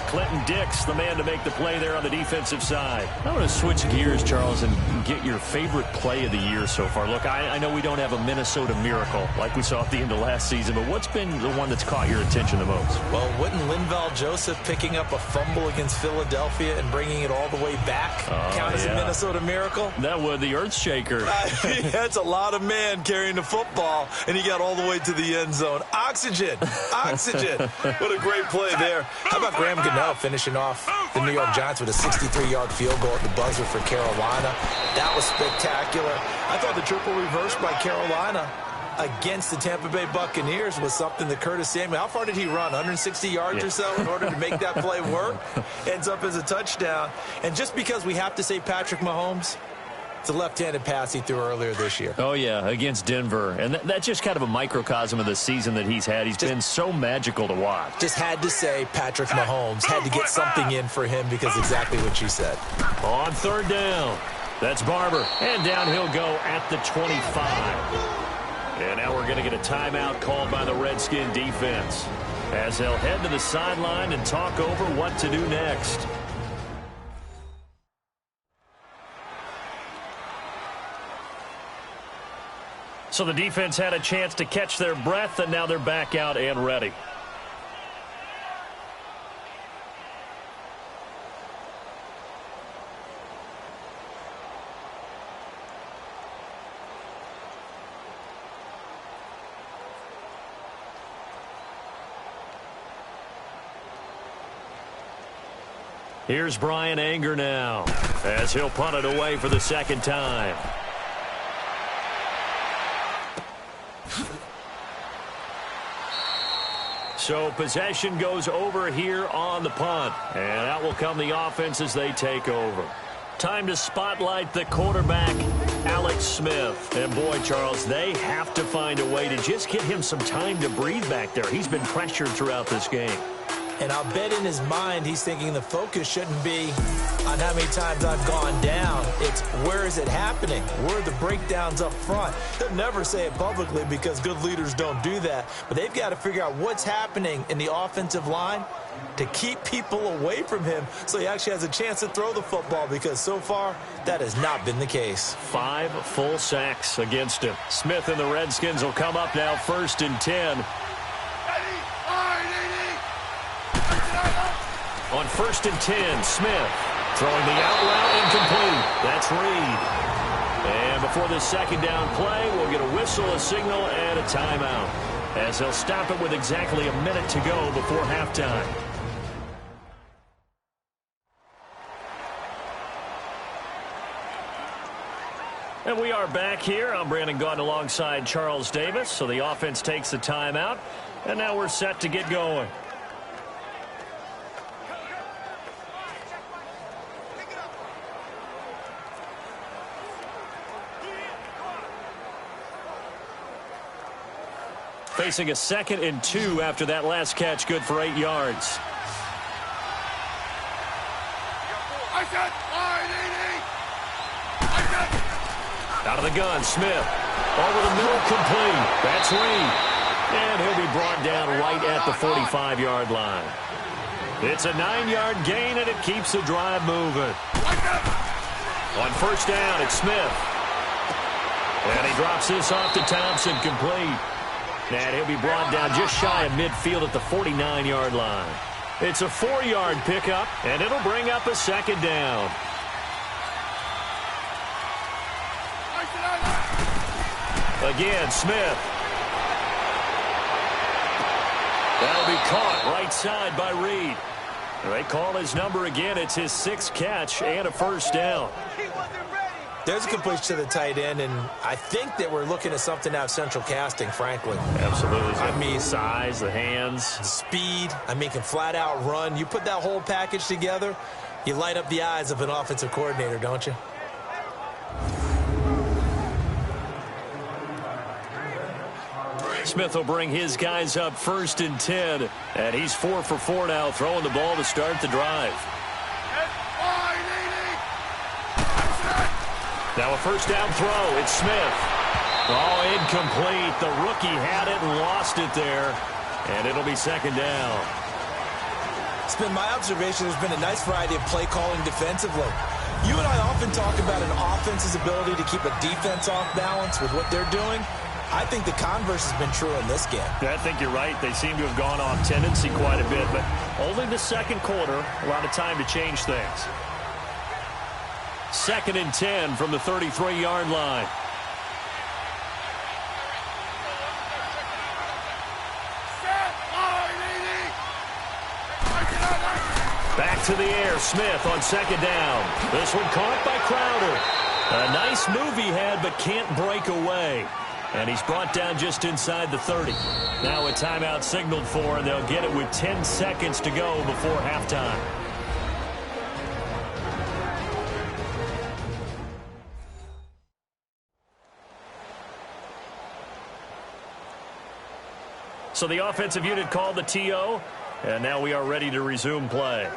Clinton Dix, the man to make the play there on the defensive side. I want to switch gears, Charles, and get your favorite play of the year so far. Look, I know we don't have a Minnesota miracle like we saw at the end of last season, but what's been the one that's caught your attention the most? Well, wouldn't Linval Joseph picking up a fumble against Philadelphia and bringing it all the way back count as a Minnesota miracle? That was the earth shaker. That's a lot of man carrying the football, and he got all the way to the end zone. Oxygen. What a great play there. How about Graham Gano finishing off the New York Giants with a 63-yard field goal at the buzzer for Carolina? That was spectacular. I thought the triple reverse by Carolina against the Tampa Bay Buccaneers was something that Curtis Samuel, how far did he run? 160 yards or so in order to make that play work? Ends up as a touchdown. And just because we have to say Patrick Mahomes, it's a left-handed pass he threw earlier this year. Oh, yeah, against Denver. And that's just kind of a microcosm of the season that he's had. He's been so magical to watch. Just had to say Patrick Mahomes. Had to get something in for him because exactly what you said. On 3rd down, that's Barber. And down he'll go at the 25. And now we're going to get a timeout called by the Redskin defense as they'll head to the sideline and talk over what to do next. So the defense had a chance to catch their breath, and now they're back out and ready. Here's Brian Anger now as he'll punt it away for the 2nd time. So possession goes over here on the punt. And out will come the offense as they take over. Time to spotlight the quarterback, Alex Smith. And boy, Charles, they have to find a way to just get him some time to breathe back there. He's been pressured throughout this game. And I'll bet in his mind he's thinking the focus shouldn't be on how many times I've gone down. It's where is it happening? Where are the breakdowns up front? He'll never say it publicly because good leaders don't do that. But they've got to figure out what's happening in the offensive line to keep people away from him so he actually has a chance to throw the football, because so far that has not been the case. 5 full sacks against him. Smith and the Redskins will come up now 1st and 10. On 1st and 10, Smith throwing the out route incomplete. That's Reed. And before this second down play, we'll get a whistle, a signal, and a timeout, as they'll stop it with exactly a minute to go before halftime. And we are back here. I'm Brandon Gaudin alongside Charles Davis. So the offense takes the timeout, and now we're set to get going. Facing a 2nd and 2 after that last catch, good for 8 yards. Out of the gun, Smith. Over the middle, complete. That's Reed. And he'll be brought down right at the 45-yard line. It's a 9-yard gain, and it keeps the drive moving. On 1st down, it's Smith. And he drops this off to Thompson, complete. And he'll be brought down just shy of midfield at the 49-yard line. It's a 4-yard pickup, and it'll bring up a 2nd down. Again, Smith. That'll be caught right side by Reed. They call his number again. It's his 6th catch and a 1st down. There's a completion to the tight end, and I think that we're looking at something out of central casting, frankly. Absolutely. I mean, size, the hands. Speed. I mean, can flat out run. You put that whole package together, you light up the eyes of an offensive coordinator, don't you? Smith will bring his guys up 1st and 10, and he's 4 for 4 now, throwing the ball to start the drive. Now a 1st down throw. It's Smith. Oh, incomplete. The rookie had it and lost it there, and it'll be 2nd down. It's been my observation there's been a nice variety of play calling defensively. You and I often talk about an offense's ability to keep a defense off balance with what they're doing. I think the converse has been true in this game. I think you're right. They seem to have gone off tendency quite a bit, but only the 2nd quarter, a lot of time to change things. 2nd and 10 from the 33-yard line. Back to the air, Smith on 2nd down. This one caught by Crowder. A nice move he had, but can't break away. And he's brought down just inside the 30. Now a timeout signaled for, and they'll get it with 10 seconds to go before halftime. So the offensive unit called the TO, and now we are ready to resume play.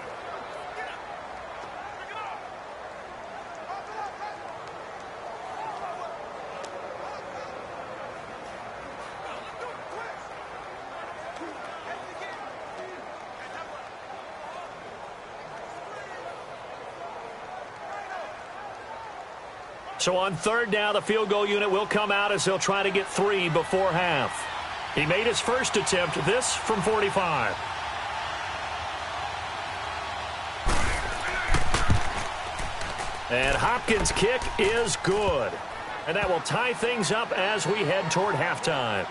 So on 3rd down, the field goal unit will come out as they'll try to get 3 before half. He made his first attempt, this from 45. And Hopkins' kick is good. And that will tie things up as we head toward halftime.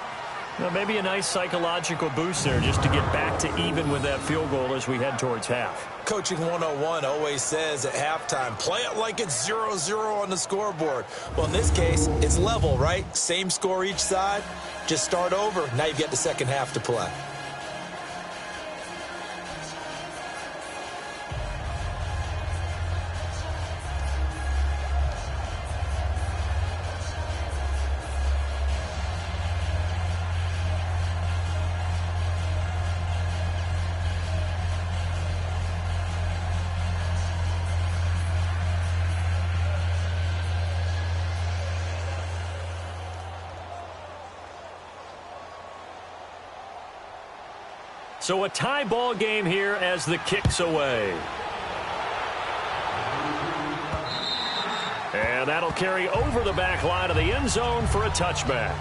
Well, maybe a nice psychological boost there just to get back to even with that field goal as we head towards half. Coaching 101 always says at halftime, play it like it's 0-0 on the scoreboard. Well, in this case, it's level, right? Same score each side. Just start over. Now you get the second half to play. So a tie ball game here as the kick's away. And that'll carry over the back line of the end zone for a touchback.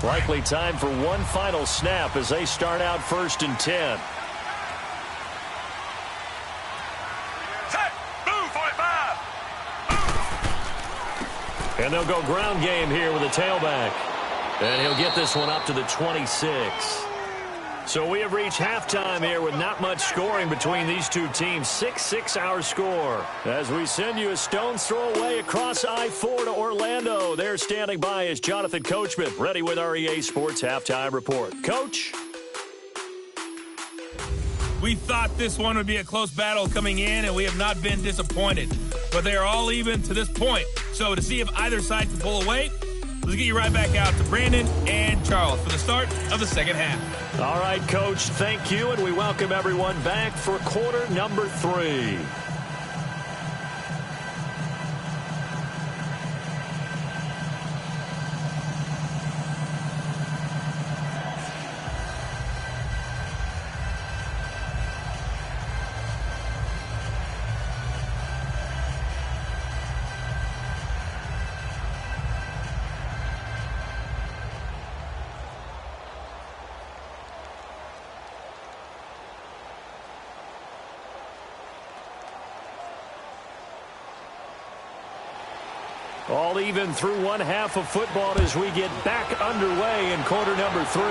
Likely time for one final snap as they start out 1st and 10. Set. Move, 45. And they'll go ground game here with a tailback. And he'll get this one up to the 26. So we have reached halftime here with not much scoring between these two teams. 6-6 our score. As we send you a stone's throw away across I-4 to Orlando. There standing by is Jonathan Coachman, ready with our EA Sports Halftime Report. Coach? We thought this one would be a close battle coming in, and we have not been disappointed. But they are all even to this point. So to see if either side can pull away, let's get you right back out to Brandon and Charles for the start of the second half. All right, Coach, thank you, and we welcome everyone back for quarter number 3. All even through one half of football as we get back underway in quarter number 3.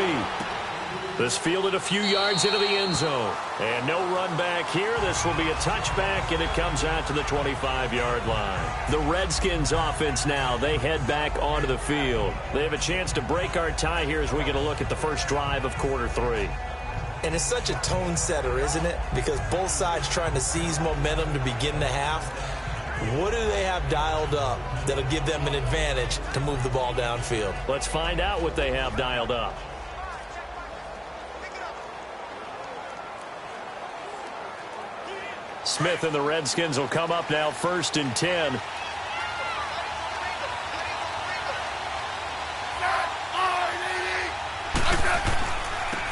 This fielded a few yards into the end zone. And no run back here. This will be a touchback, and it comes out to the 25-yard line. The Redskins offense now, they head back onto the field. They have a chance to break our tie here as we get a look at the first drive of quarter 3. And it's such a tone setter, isn't it? Because both sides trying to seize momentum to begin the half. What do they have dialed up that'll give them an advantage to move the ball downfield? Let's find out what they have dialed up. Smith and the Redskins will come up now 1st and 10.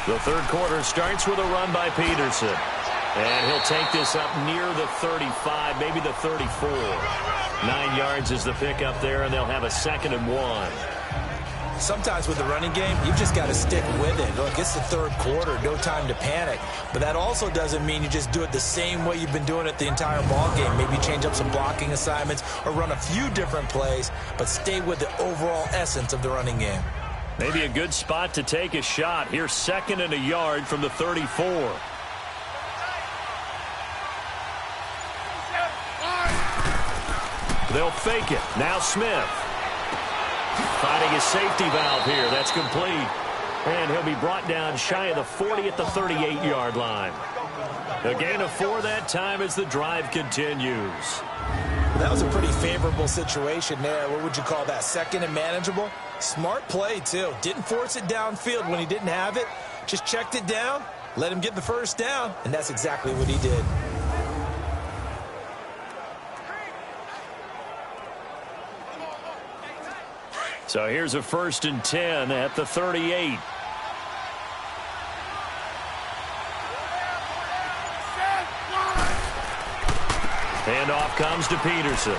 The third quarter starts with a run by Peterson. And he'll take this up near the 35, maybe the 34. 9 yards is the pickup there, and they'll have a 2nd and 1. Sometimes with the running game, you've just got to stick with it. Look, it's the third quarter, no time to panic. But that also doesn't mean you just do it the same way you've been doing it the entire ball game. Maybe change up some blocking assignments or run a few different plays, but stay with the overall essence of the running game. Maybe a good spot to take a shot. Here's 2nd and a yard from the 34. They'll fake it. Now Smith. Finding his safety valve here. That's complete. And he'll be brought down shy of the 40 at the 38-yard line. A gain of 4 that time as the drive continues. That was a pretty favorable situation there. What would you call that? 2nd and manageable? Smart play, too. Didn't force it downfield when he didn't have it. Just checked it down, let him get the first down, and that's exactly what he did. So here's a 1st and 10 at the 38. Handoff comes to Peterson.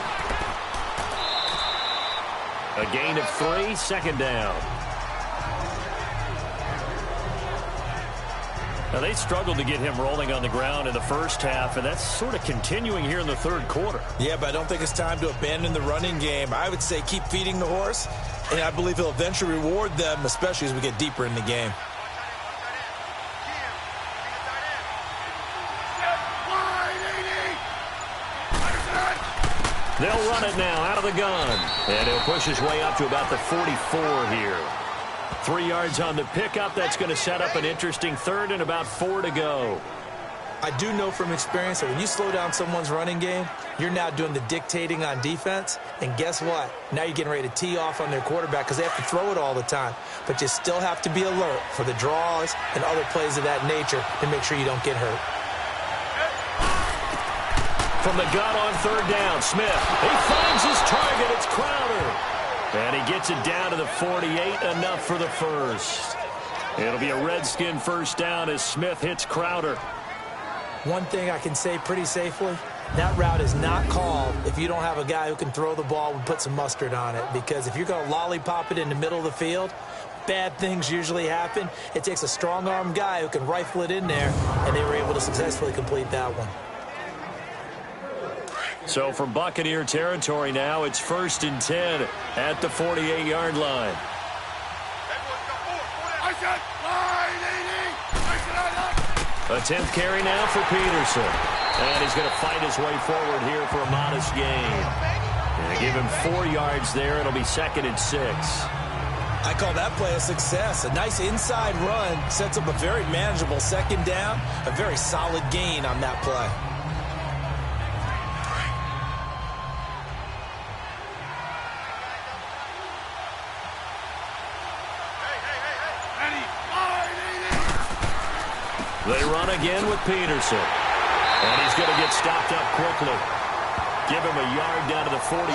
A gain of 3, 2nd down. Now, they struggled to get him rolling on the ground in the first half, and that's sort of continuing here in the third quarter. Yeah, but I don't think it's time to abandon the running game. I would say keep feeding the horse, and I believe he'll eventually reward them, especially as we get deeper in the game. They'll run it now out of the gun, and he'll push his way up to about the 44 here. 3 yards on the pickup. That's going to set up an interesting 3rd and about 4 to go. I do know from experience that when you slow down someone's running game, you're now doing the dictating on defense. And guess what? Now you're getting ready to tee off on their quarterback because they have to throw it all the time. But you still have to be alert for the draws and other plays of that nature to make sure you don't get hurt. From the gun on third down, Smith. He finds his target. It's Crowder. And he gets it down to the 48, enough for the first. It'll be a Redskin first down as Smith hits Crowder. One thing I can say pretty safely, that route is not called if you don't have a guy who can throw the ball and put some mustard on it. Because if you're going to lollipop it in the middle of the field, bad things usually happen. It takes a strong-armed guy who can rifle it in there, and they were able to successfully complete that one. So from Buccaneer territory now, it's 1st and 10 at the 48-yard line. A 10th carry now for Peterson. And he's going to fight his way forward here for a modest gain. And give him 4 yards there. It'll be 2nd and 6. I call that play a success. A nice inside run sets up a very manageable 2nd down. A very solid gain on that play. They run again with Peterson. And he's going to get stopped up quickly. Give him a yard down to the 43.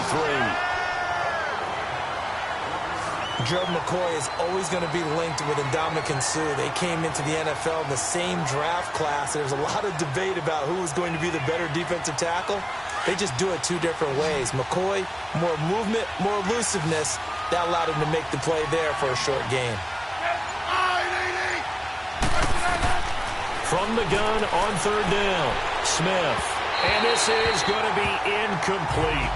Gerald McCoy is always going to be linked with Ndamukong Suh. They came into the NFL in the same draft class. There's a lot of debate about who was going to be the better defensive tackle. They just do it 2 different ways. McCoy, more movement, more elusiveness. That allowed him to make the play there for a short gain. From the gun on third down, Smith. And this is going to be incomplete.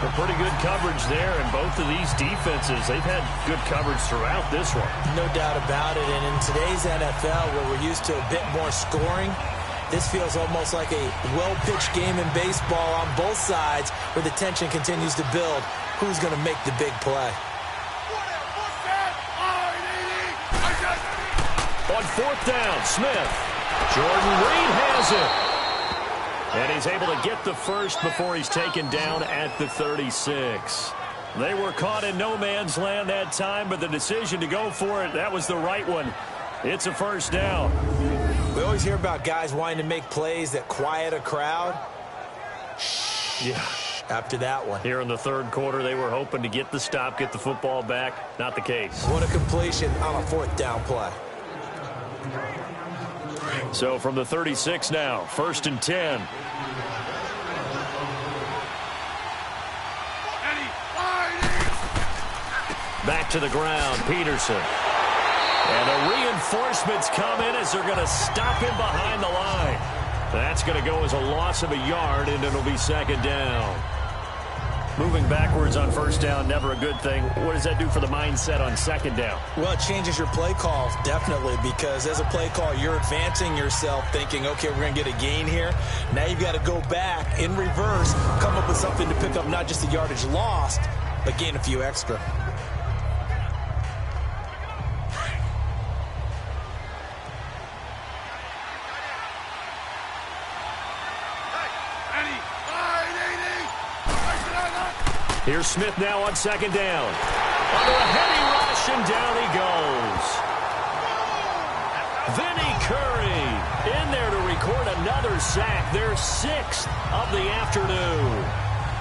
A pretty good coverage there, and both of these defenses, they've had good coverage throughout this one. No doubt about it, and in today's NFL, where we're used to a bit more scoring, this feels almost like a well-pitched game in baseball on both sides, where the tension continues to build. Who's going to make the big play? On 4th down, Smith. Jordan Reed has it. And he's able to get the first before he's taken down at the 36. They were caught in no man's land that time, but the decision to go for it, that was the right one. It's a first down. We always hear about guys wanting to make plays that quiet a crowd. Yeah. After that one. Here in the 3rd quarter, they were hoping to get the stop, get the football back. Not the case. What a completion on a 4th down play. So from the 36 now, 1st and 10. Back to the ground, Peterson. And the reinforcements come in as they're going to stop him behind the line. That's going to go as a loss of a yard, and it'll be 2nd down. Moving backwards on 1st down, never a good thing. What does that do for the mindset on 2nd down? Well, it changes your play call, definitely, because as a play call, you're advancing yourself thinking, okay, we're going to get a gain here. Now you've got to go back in reverse, come up with something to pick up not just the yardage lost, but gain a few extra. Here's Smith now on 2nd down. Under a heavy rush, and down he goes. Vinny Curry in there to record another sack. Their 6th of the afternoon.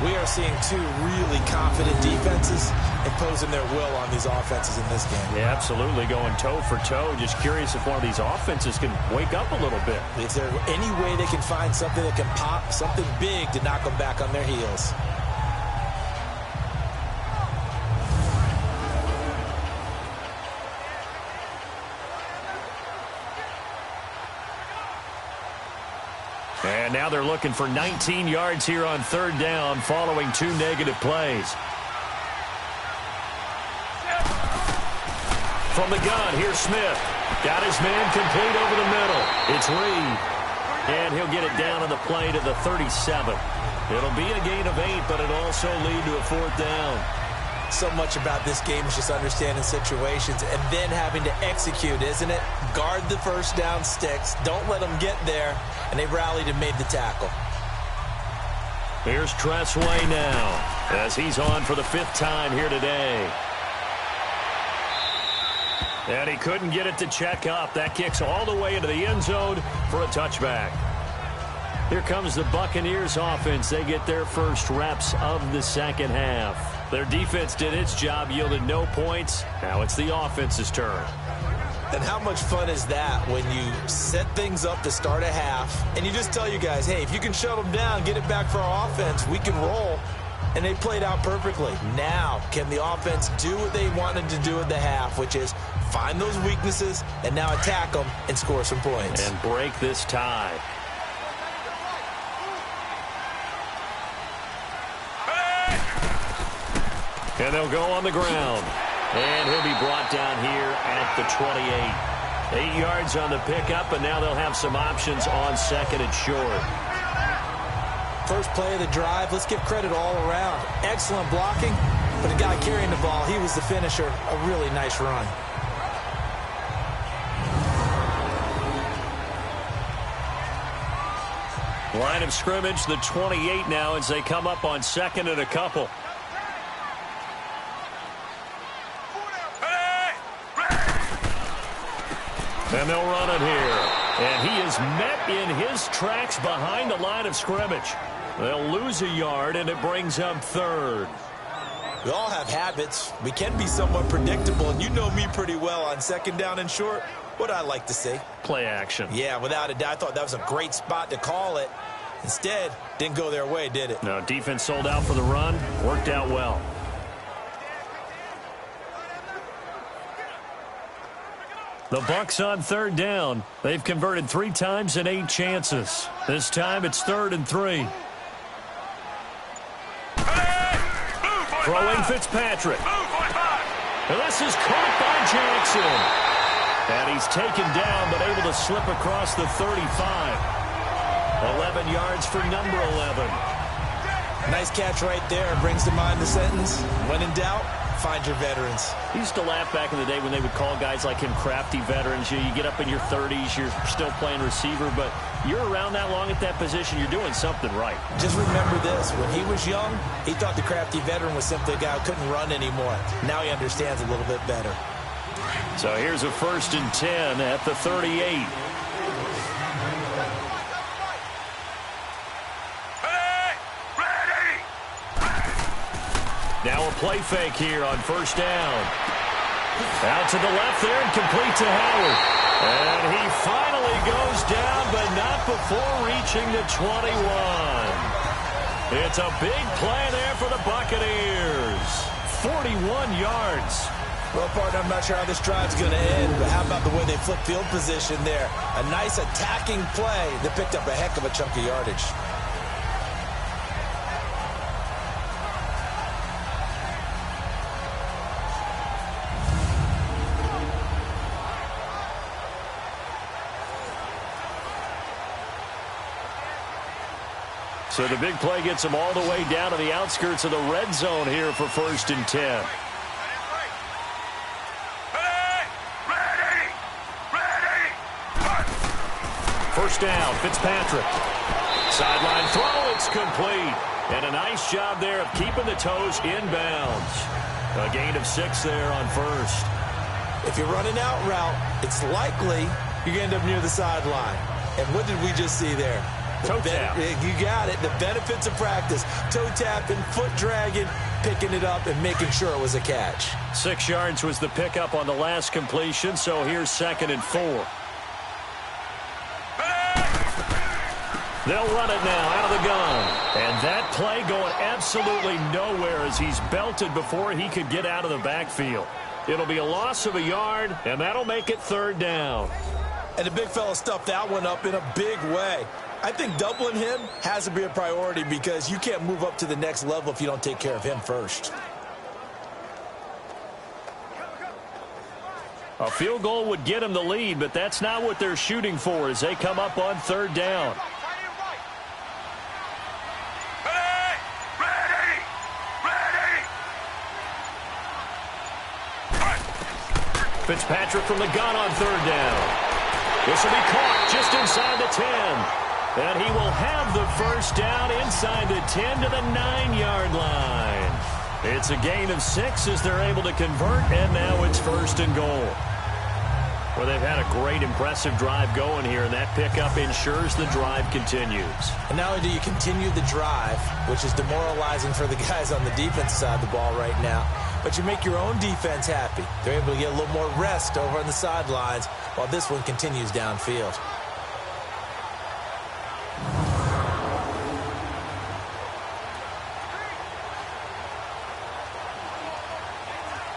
We are seeing 2 really confident defenses imposing their will on these offenses in this game. Yeah, absolutely, going toe for toe. Just curious if one of these offenses can wake up a little bit. Is there any way they can find something that can pop, something big to knock them back on their heels? And now they're looking for 19 yards here on 3rd down following 2 negative plays. From the gun, here's Smith. Got his man complete over the middle. It's Reed. And he'll get it down on the play to the 37. It'll be a gain of 8, but it'll also lead to a 4th down. So much about this game is just understanding situations and then having to execute, isn't it? Guard the first down sticks. Don't let them get there. And they rallied and made the tackle. Here's Tressway now as he's on for the 5th time here today. And he couldn't get it to check up. That kicks all the way into the end zone for a touchback. Here comes the Buccaneers offense. They get their first reps of the second half. Their defense did its job, yielded no points. Now it's the offense's turn. And how much fun is that when you set things up to start a half and you just tell you guys, hey, if you can shut them down, get it back for our offense, we can roll. And they played out perfectly. Now, can the offense do what they wanted to do at the half, which is find those weaknesses and now attack them and score some points. And break this tie. And they'll go on the ground. And he'll be brought down here at the 28. 8 yards on the pickup, and now they'll have some options on second and short. First play of the drive, let's give credit all around. Excellent blocking, but the guy carrying the ball, he was the finisher. A really nice run. Line of scrimmage, the 28 now as they come up on second and a couple. And they'll run it here. And he is met in his tracks behind the line of scrimmage. They'll lose a yard, and it brings up third. We all have habits. We can be somewhat predictable, and you know me pretty well on second down and short. What I like to say? Play action. Yeah, without a doubt. I thought that was a great spot to call it. Instead, didn't go their way, did it? No, defense sold out for the run. Worked out well. The Bucs on third down. They've converted 3 times and 8 chances. This time it's 3rd and 3. Throwing Fitzpatrick. And this is caught by Jackson. And he's taken down but able to slip across the 35. 11 yards for number 11. Nice catch right there. Brings to mind the sentence, when in doubt, find your veterans. He used to laugh back in the day when they would call guys like him crafty veterans. You get up in your 30s, you're still playing receiver, but you're around that long at that position, you're doing something right. Just remember this. When he was young, he thought the crafty veteran was simply a guy who couldn't run anymore. Now he understands a little bit better. So here's a 1st and 10 at the 38. Now a play fake here on 1st down. Out to the left there and complete to Howard. And he finally goes down, but not before reaching the 21. It's a big play there for the Buccaneers. 41 yards. Well, partner, I'm not sure how this drive's going to end, but how about the way they flip field position there? A nice attacking play that picked up a heck of a chunk of yardage. So the big play gets them all the way down to the outskirts of the red zone here for 1st and 10. First down, Fitzpatrick. Sideline throw, it's complete. And a nice job there of keeping the toes inbounds. A gain of 6 there on 1st. If you're running out route, it's likely you're going to end up near the sideline. And what did we just see there? Toe tap. You got it. The benefits of practice. Toe tapping, foot dragging, picking it up, and making sure it was a catch. 6 yards was the pickup on the last completion, so here's 2nd and 4. They'll run it now out of the gun. And that play going absolutely nowhere as he's belted before he could get out of the backfield. It'll be a loss of a yard, and that'll make it 3rd down. And the big fella stuffed that one up in a big way. I think doubling him has to be a priority because you can't move up to the next level if you don't take care of him first. A field goal would get him the lead, but that's not what they're shooting for as they come up on 3rd down. Fitzpatrick from the gun on third down. This will be caught just inside the 10. And he will have the first down inside the 10 to the 9-yard line. It's a gain of 6 as they're able to convert, and now it's first and goal. Well, they've had a great, impressive drive going here, and that pickup ensures the drive continues. And not only do you continue the drive, which is demoralizing for the guys on the defense side of the ball right now, but you make your own defense happy. They're able to get a little more rest over on the sidelines while this one continues downfield.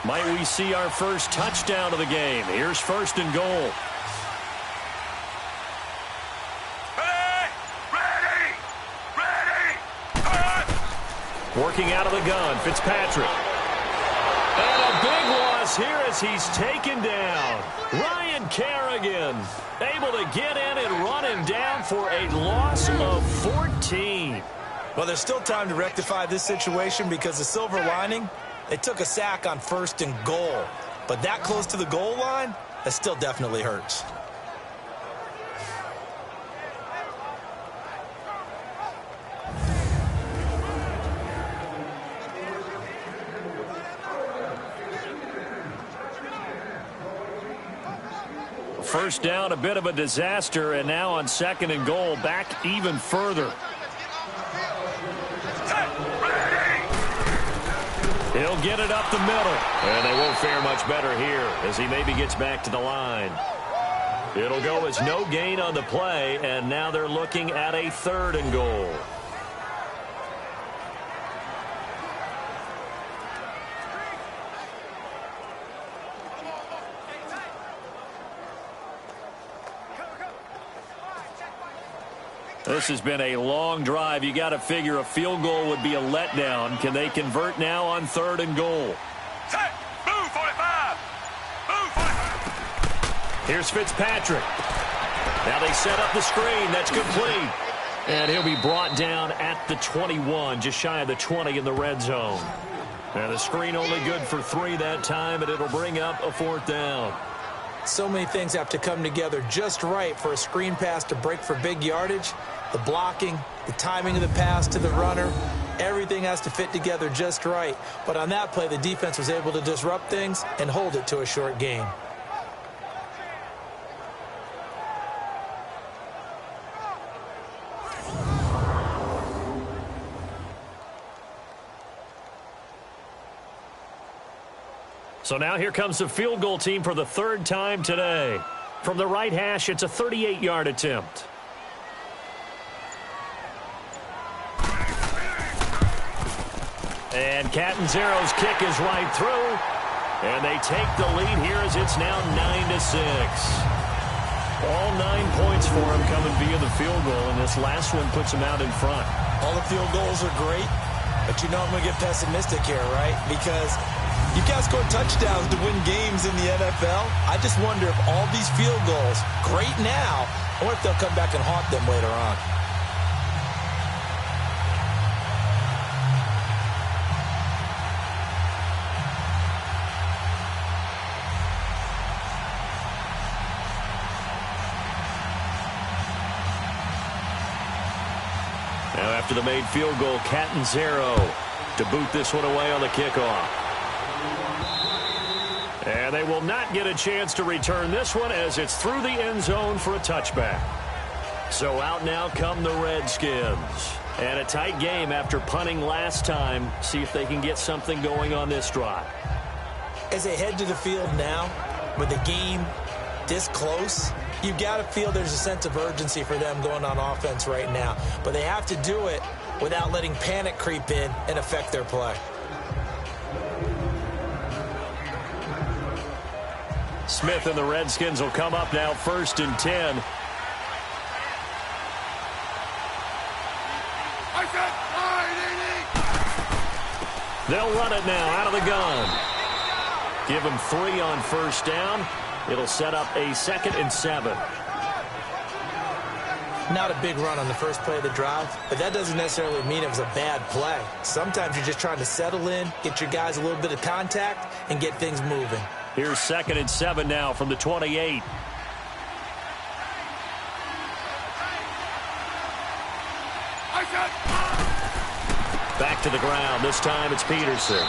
Might we see our first touchdown of the game? Here's first and goal. Working out of the gun, Fitzpatrick. And a big loss here as he's taken down. Ryan Kerrigan able to get in and run him down for a loss of 14. Well, there's still time to rectify this situation because the silver lining, they took a sack on first and goal. But that close to the goal line, that still definitely hurts. First down, a bit of a disaster, and now on second and goal, back even further. He'll get it up the middle, and they won't fare much better here as he maybe gets back to the line. It'll go as no gain on the play, and now they're looking at a third and goal. This has been a long drive. You got to figure a field goal would be a letdown. Can they convert now on third and goal? Set. Move 45. Move 45. Here's Fitzpatrick. Now they set up the screen. That's complete. And he'll be brought down at the 21, just shy of the 20 in the red zone. And the screen only good for 3 that time, and it'll bring up a fourth down. So many things have to come together just right for a screen pass to break for big yardage. The blocking, the timing of the pass to the runner, everything has to fit together just right. But on that play, the defense was able to disrupt things and hold it to a short gain. So now here comes the field goal team for the third time today. From the right hash, it's a 38-yard attempt. And Catanzaro's kick is right through. And they take the lead here as it's now 9-6. All 9 points for them coming via the field goal, and this last one puts them out in front. All the field goals are great, but you know I'm going to get pessimistic here, right? Because you can't score touchdowns to win games in the NFL. I just wonder if all these field goals, great now, I wonder if they'll come back and haunt them later on. Now after the made field goal, Catanzaro to boot this one away on the kickoff. And they will not get a chance to return this one as it's through the end zone for a touchback. So out now come the Redskins. And a tight game after punting last time. See if they can get something going on this drive. As they head to the field now, with the game this close, you've got to feel there's a sense of urgency for them going on offense right now. But they have to do it without letting panic creep in and affect their play. Smith and the Redskins will come up now first and 10. They'll run it now out of the gun. Give them 3 on first down. It'll set up a 2nd and 7. Not a big run on the first play of the drive, but that doesn't necessarily mean it was a bad play. Sometimes you're just trying to settle in, get your guys a little bit of contact, and get things moving. Here's 2nd and 7 now from the 28. Back to the ground. This time it's Peterson.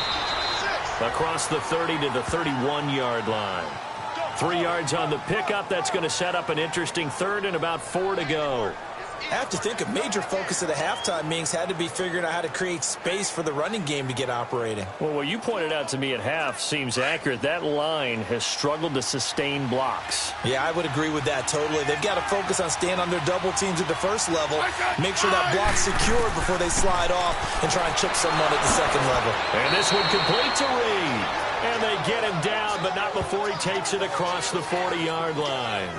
Across the 30 to the 31-yard line. 3 yards on the pickup. That's going to set up an interesting 3rd and about 4 to go. I have to think a major focus of the halftime meetings had to be figuring out how to create space for the running game to get operating. Well, what you pointed out to me at half seems accurate. That line has struggled to sustain blocks. Yeah, I would agree with that totally. They've got to focus on staying on their double teams at the first level, make sure that block's secured before they slide off and try and chip someone at the second level. And this one complete to Reed. And they get him down, but not before he takes it across the 40-yard line.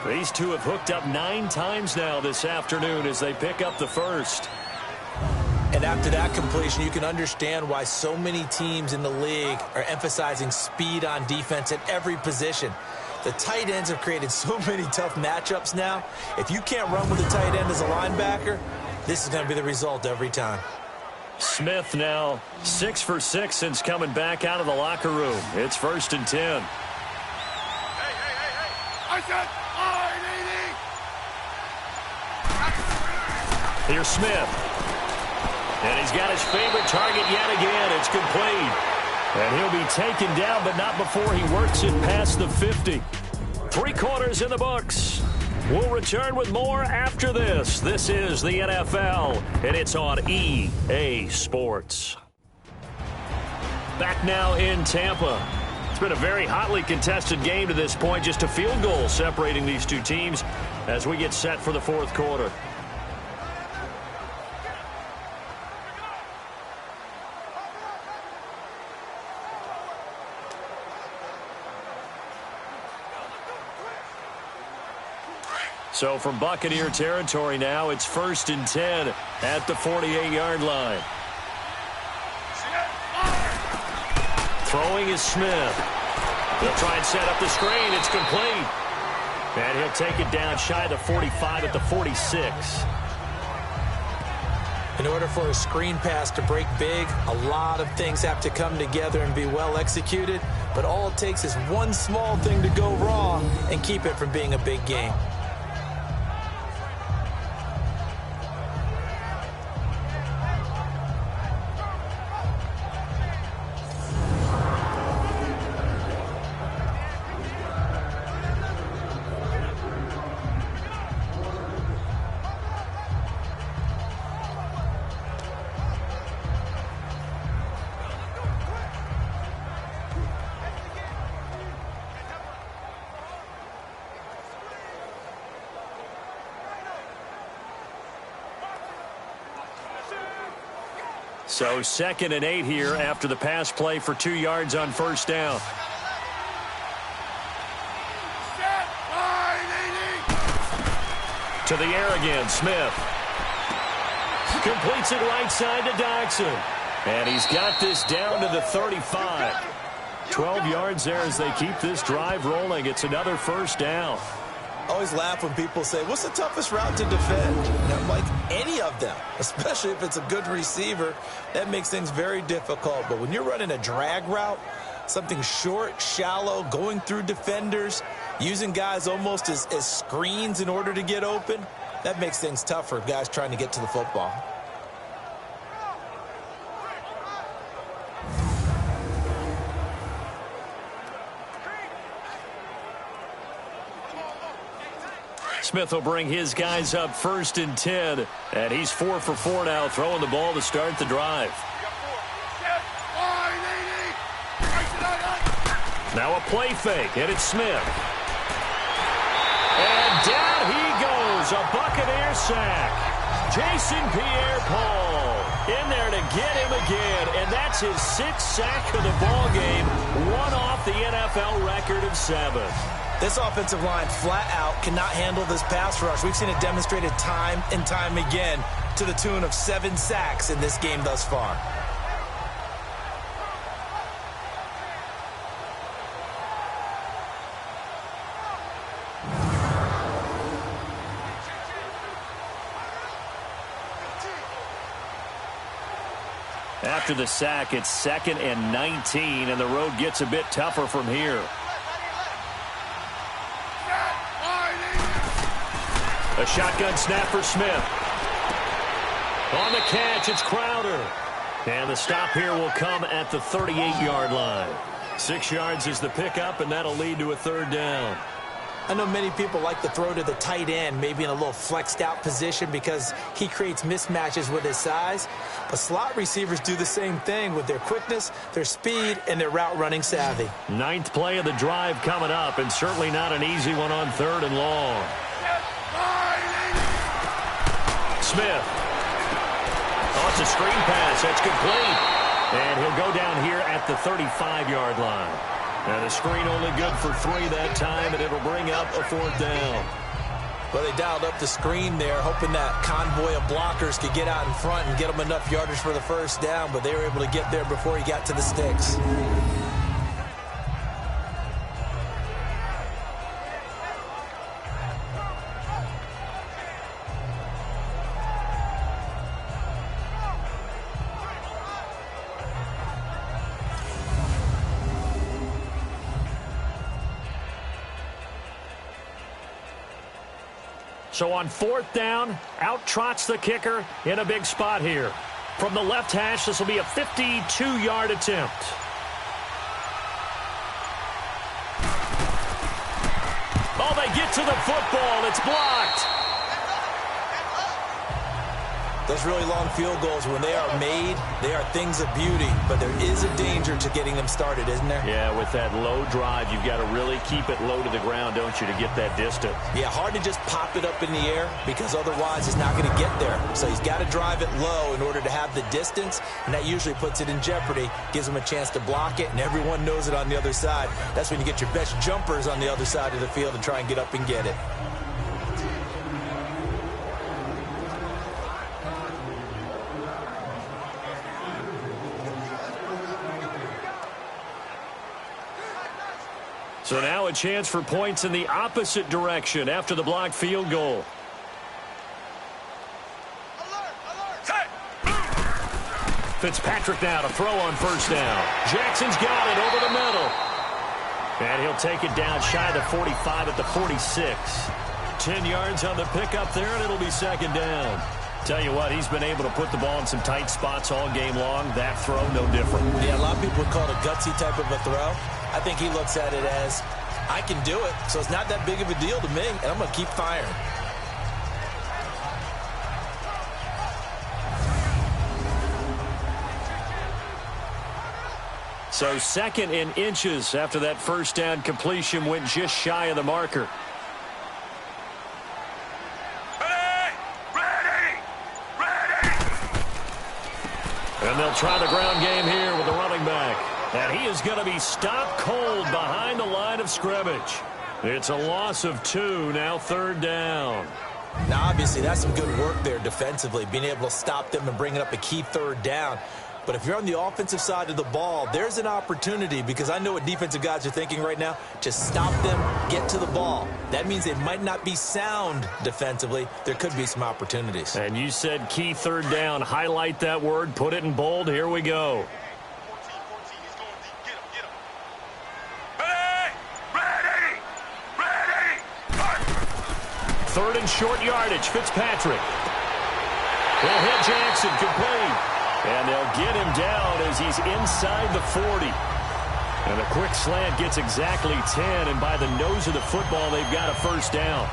These two have hooked up 9 times now this afternoon as they pick up the first. And after that completion, you can understand why so many teams in the league are emphasizing speed on defense at every position. The tight ends have created so many tough matchups now. If you can't run with a tight end as a linebacker, this is going to be the result every time. Smith now 6 for 6 since coming back out of the locker room. It's 1st and 10. Here's Smith. And he's got his favorite target yet again. It's complete. And he'll be taken down, but not before he works it past the 50. 3 quarters in the books. We'll return with more after this. This is the NFL, and it's on EA Sports. Back now in Tampa. It's been a very hotly contested game to this point. Just a field goal separating these two teams as we get set for the 4th quarter. So from Buccaneer territory now, it's 1st and 10 at the 48-yard line. Throwing is Smith. He'll try and set up the screen. It's complete. And he'll take it down shy of the 45 at the 46. In order for a screen pass to break big, a lot of things have to come together and be well executed. But all it takes is one small thing to go wrong and keep it from being a big game. So 2nd and 8 here after the pass play for 2 yards on 1st down. To the air again, Smith. Completes it right side to Dodson. And he's got this down to the 35. 12 yards there as they keep this drive rolling. It's another 1st down. I always laugh when people say, what's the toughest route to defend? And I'm like, any of them, especially if it's a good receiver. That makes things very difficult. But when you're running a drag route, something short, shallow, going through defenders, using guys almost as screens in order to get open, that makes things tough for guys trying to get to the football. Smith will bring his guys up 1st and 10. And he's 4 for 4 now, throwing the ball to start the drive. Now a play fake, and it's Smith. And down he goes, a Buccaneer sack. Jason Pierre-Paul in there to get him again, and that's his 6th sack of the ball game, one off the NFL record of 7. This offensive line flat out cannot handle this pass rush. We've seen it demonstrated time and time again to the tune of 7 sacks in this game thus far. After the sack, it's 2nd and 19, and the road gets a bit tougher from here. A shotgun snap for Smith. On the catch, it's Crowder. And the stop here will come at the 38-yard line. 6 yards is the pickup, and that'll lead to a 3rd down. I know many people like to throw to the tight end, maybe in a little flexed out position because he creates mismatches with his size. But slot receivers do the same thing with their quickness, their speed, and their route running savvy. 9th play of the drive coming up, and certainly not an easy one on 3rd and long. Smith. Oh, it's a screen pass. That's complete. And he'll go down here at the 35-yard line. And the screen only good for 3 that time, and it'll bring up a 4th down. Well, they dialed up the screen there, hoping that convoy of blockers could get out in front and get them enough yardage for the 1st down, but they were able to get there before he got to the sticks. So on 4th down, out trots the kicker in a big spot here. From the left hash, this will be a 52-yard attempt. Oh, they get to the football. It's blocked. Those really long field goals, when they are made, they are things of beauty. But there is a danger to getting them started, isn't there? Yeah, with that low drive, you've got to really keep it low to the ground, don't you, to get that distance. Yeah, hard to just pop it up in the air because otherwise it's not going to get there. So he's got to drive it low in order to have the distance, and that usually puts it in jeopardy, gives him a chance to block it, and everyone knows it on the other side. That's when you get your best jumpers on the other side of the field and try and get up and get it. So now a chance for points in the opposite direction after the blocked field goal. Fitzpatrick now to throw on 1st down. Jackson's got it over the middle. And he'll take it down shy of the 45 at the 46. 10 yards on the pickup there, and it'll be 2nd down. Tell you what, he's been able to put the ball in some tight spots all game long. That throw, no different. Yeah, a lot of people would call it a gutsy type of a throw. I think he looks at it as, I can do it, so it's not that big of a deal to me, and I'm going to keep firing. So 2nd and inches after that 1st down completion went just shy of the marker. And they'll try the ground game here with the running back. And he is going to be stopped cold behind the line of scrimmage. It's a loss of 2, now 3rd down. Now, obviously, that's some good work there defensively, being able to stop them and bringing up a key 3rd down. But if you're on the offensive side of the ball, there's an opportunity, because I know what defensive guys are thinking right now. Just stop them, get to the ball. That means they might not be sound defensively. There could be some opportunities. And you said key 3rd down. Highlight that word, put it in bold. Here we go. Third and short yardage, Fitzpatrick. He'll hit Jackson, complete. And they'll get him down as he's inside the 40. And a quick slant gets exactly 10, and by the nose of the football, they've got a 1st down.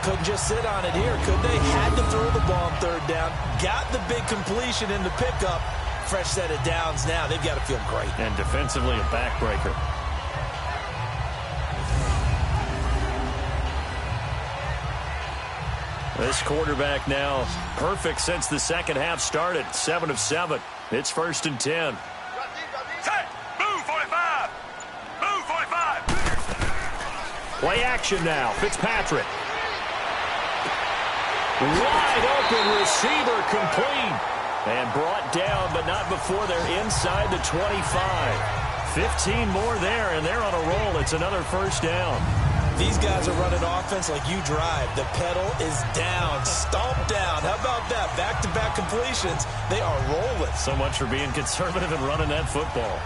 Couldn't just sit on it here, could they? Had to throw the ball on 3rd down. Got the big completion in the pickup. Fresh set of downs now. They've got to feel great. And defensively, a backbreaker. This quarterback now perfect since the 2nd half started. 7 of 7. It's 1st and 10. Move 45. Move 45. Play action now. Fitzpatrick. Wide open receiver, complete. And brought down, but not before they're inside the 25. 15 more there, and they're on a roll. It's another 1st down. These guys are running offense like you drive. The pedal is down, stomped down. How about that? Back-to-back completions. They are rolling. So much for being conservative and running that football.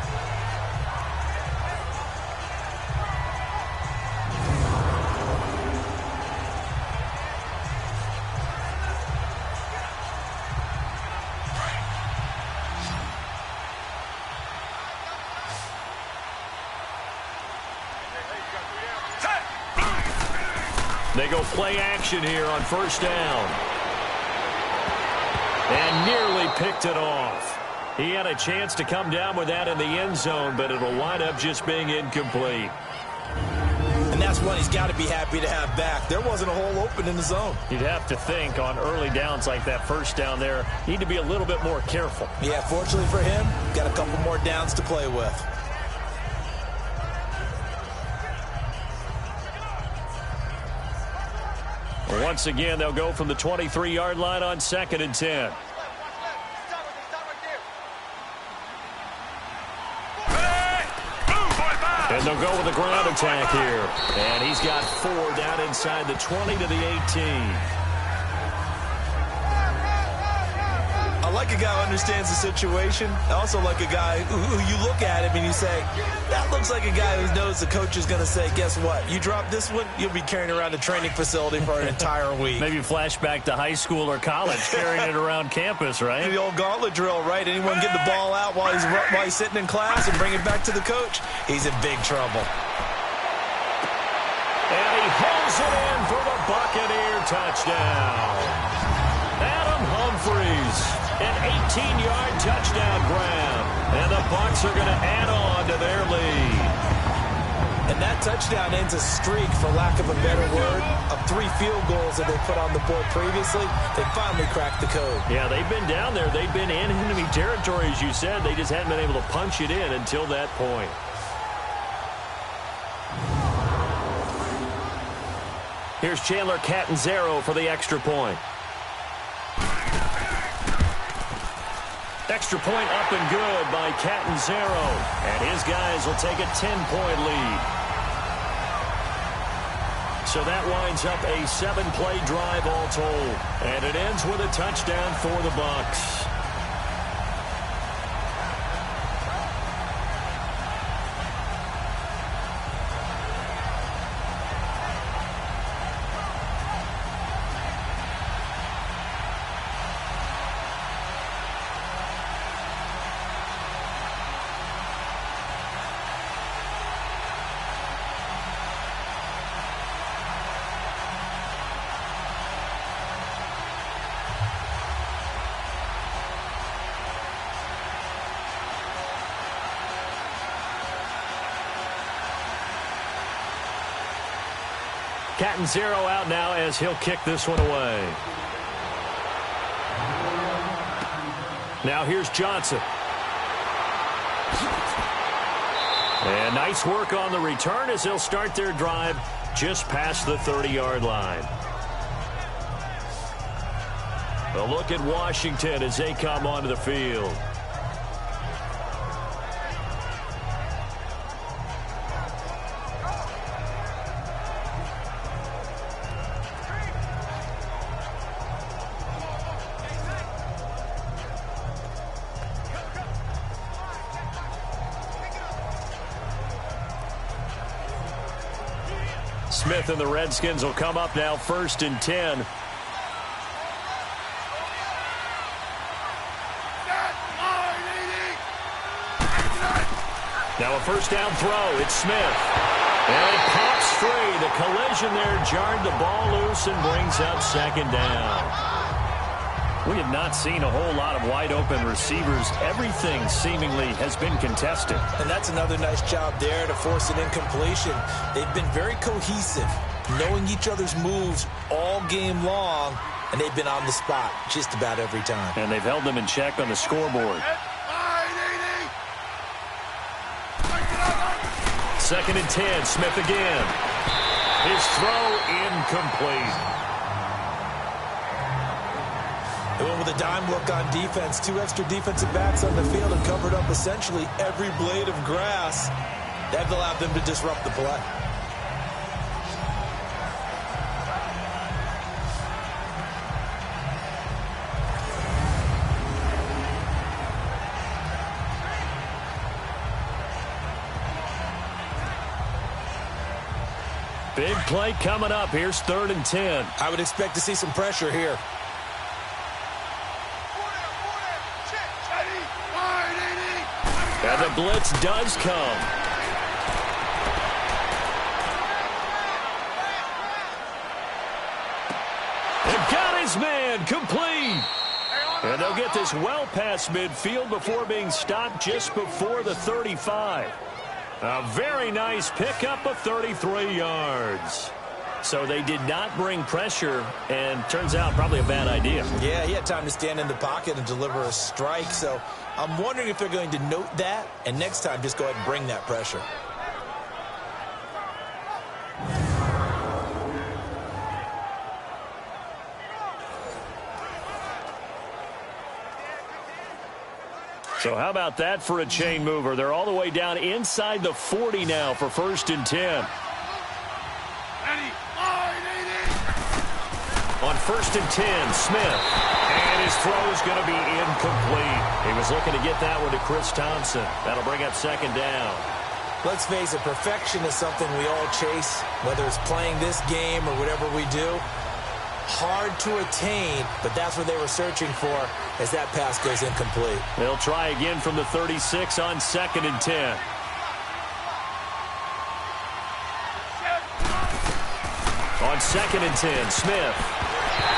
They go play action here on first down. And nearly picked it off. He had a chance to come down with that in the end zone, but it'll wind up just being incomplete. And that's one he's got to be happy to have back. There wasn't a hole open in the zone. You'd have to think on early downs like that first down there, need to be a little bit more careful. Yeah, fortunately for him, got a couple more downs to play with. Once again, they'll go from the 23-yard line on 2nd and 10. And they'll go with a ground attack here. And he's got 4 down inside the 20 to the 18. I like a guy who understands the situation. I also like a guy who you look at him and you say, that looks like a guy who knows the coach is going to say, guess what? You drop this one, you'll be carrying around a training facility for an entire week. Maybe flashback to high school or college, carrying it around campus, right? The old gauntlet drill, right? Anyone get the ball out while he's sitting in class and bring it back to the coach? He's in big trouble. And he holds it in for the Buccaneer touchdown. Adam Humphries. An 18-yard touchdown grab. And the Bucs are going to add on to their lead. And that touchdown ends a streak, for lack of a better word, of 3 field goals that they put on the board previously. They finally cracked the code. Yeah, they've been down there. They've been in enemy territory, as you said. They just hadn't been able to punch it in until that point. Here's Chandler Catanzaro for the extra point. Extra point up and good by Catanzaro. And his guys will take a 10-point lead. So that winds up a 7-play drive all told. And it ends with a touchdown for the Bucs. Catanzaro out now as he'll kick this one away. Now here's Johnson. And nice work on the return as they'll start their drive just past the 30-yard line. A look at Washington as they come onto the field. Smith and the Redskins will come up now 1st and 10. Now a first down throw. It's Smith. And it pops free. The collision there jarred the ball loose and brings up 2nd down. We have not seen a whole lot of wide open receivers. Everything seemingly has been contested. And that's another nice job there to force an incompletion. They've been very cohesive, knowing each other's moves all game long, and they've been on the spot just about every time. And they've held them in check on the scoreboard. 2nd and 10, Smith again. His throw incomplete. They went with a dime look on defense. 2 extra defensive backs on the field and covered up essentially every blade of grass. That allowed them to disrupt the play. Big play coming up. Here's 3rd and 10. I would expect to see some pressure here. And the blitz does come. They've got his man complete. And they'll get this well past midfield before being stopped just before the 35. A very nice pickup of 33 yards. So they did not bring pressure, and turns out probably a bad idea. Yeah, he had time to stand in the pocket and deliver a strike. So I'm wondering if they're going to note that, and next time just go ahead and bring that pressure. So how about that for a chain mover? They're all the way down inside the 40 now for 1st and 10. On 1st and 10, Smith. And his throw is going to be incomplete. He was looking to get that one to Chris Thompson. That'll bring up 2nd down. Let's face it, perfection is something we all chase, whether it's playing this game or whatever we do. Hard to attain, but that's what they were searching for as that pass goes incomplete. They'll try again from the 36 on 2nd and 10. On 2nd and 10, Smith.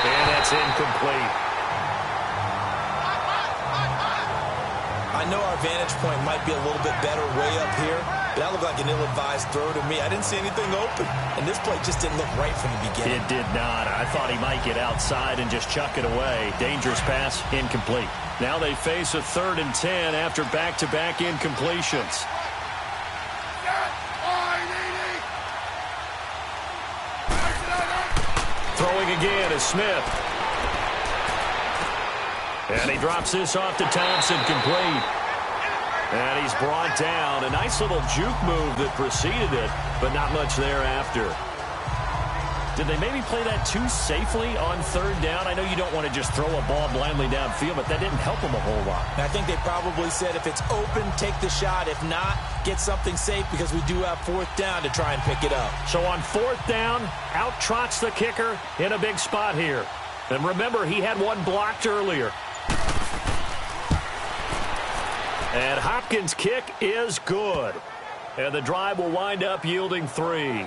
And that's incomplete. I know our vantage point might be a little bit better way up here, but that looked like an ill-advised throw to me. I didn't see anything open, and this play just didn't look right from the beginning. It did not. I thought he might get outside and just chuck it away. Dangerous pass, incomplete. Now they face a 3rd and 10 after back-to-back incompletions. Throwing again is Smith. And he drops this off to Thompson, complete. And he's brought down. A nice little juke move that preceded it, but not much thereafter. Did they maybe play that too safely on 3rd down? I know you don't want to just throw a ball blindly downfield, but that didn't help them a whole lot. And I think they probably said if it's open, take the shot. If not, get something safe because we do have 4th down to try and pick it up. So on 4th down, out trots the kicker in a big spot here. And remember, he had one blocked earlier. And Hopkins' kick is good. And the drive will wind up yielding 3.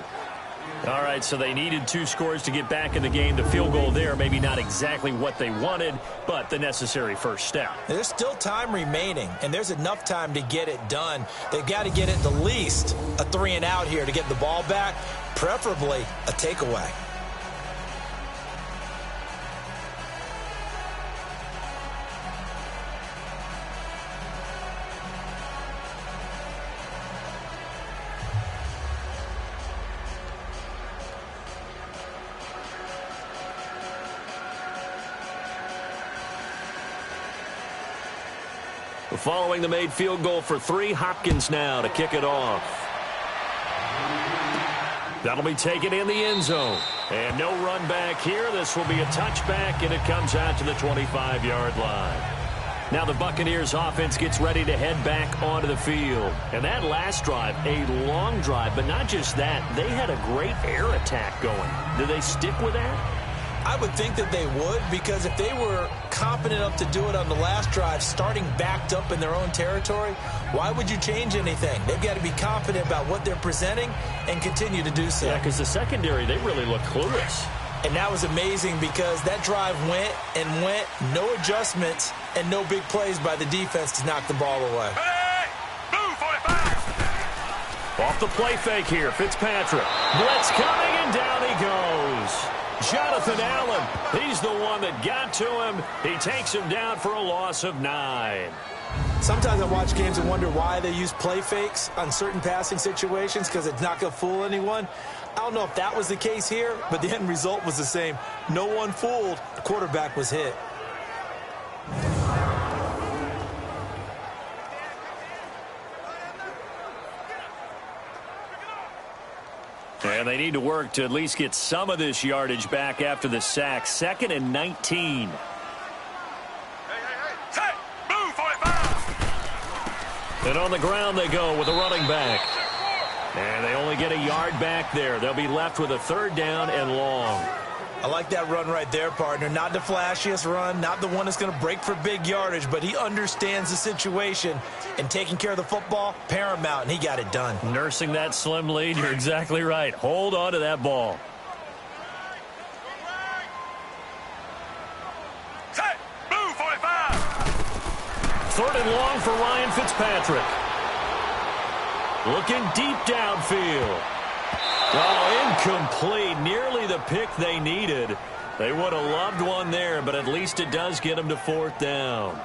All right, so they needed 2 scores to get back in the game. The field goal there, maybe not exactly what they wanted, but the necessary first step. There's still time remaining, and there's enough time to get it done. They've got to get at the least a 3 and out here to get the ball back, preferably a takeaway. Following the made field goal for 3, Hopkins now to kick it off. That'll be taken in the end zone. And no run back here. This will be a touchback, and it comes out to the 25-yard line. Now the Buccaneers offense gets ready to head back onto the field. And that last drive, a long drive, but not just that. They had a great air attack going. Do they stick with that? I would think that they would, because if they were competent enough to do it on the last drive, starting backed up in their own territory, why would you change anything? They've got to be confident about what they're presenting and continue to do so. Yeah, because the secondary, they really look clueless. And that was amazing because that drive went and went, no adjustments, and no big plays by the defense to knock the ball away. Hey! Move, 45! Off the play fake here, Fitzpatrick. Blitz coming, and down he goes. Jonathan Allen, he's the one that got to him. He takes him down for a loss of 9. Sometimes I watch games and wonder why they use play fakes on certain passing situations, because it's not going to fool anyone. I don't know if that was the case here, but the end result was the same. No one fooled. The quarterback was hit. And they need to work to at least get some of this yardage back after the sack. 2nd and 19. Hey! Move, 45! And on the ground they go with a running back. And they only to get a yard back there. They'll be left with a 3rd down and long. I like that run right there, partner. Not the flashiest run, not the one that's going to break for big yardage, but he understands the situation, and taking care of the football, paramount, and he got it done. Nursing that slim lead, you're exactly right. Hold on to that ball. Set. Move, 45. 3rd and long for Ryan Fitzpatrick. Looking deep downfield. Oh, incomplete. Nearly the pick they needed. They would have loved one there, but at least it does get them to 4th down.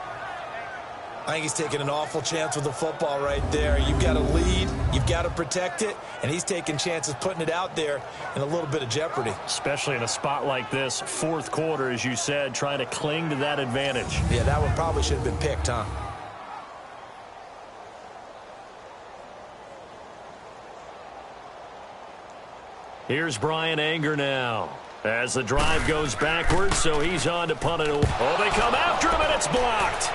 I think he's taking an awful chance with the football right there. You've got to lead, you've got to protect it, and he's taking chances putting it out there in a little bit of jeopardy. Especially in a spot like this, 4th quarter, as you said, trying to cling to that advantage. Yeah, that one probably should have been picked, huh? Here's Brian Anger now as the drive goes backwards, so he's on to punt it. Oh, they come after him, and it's blocked.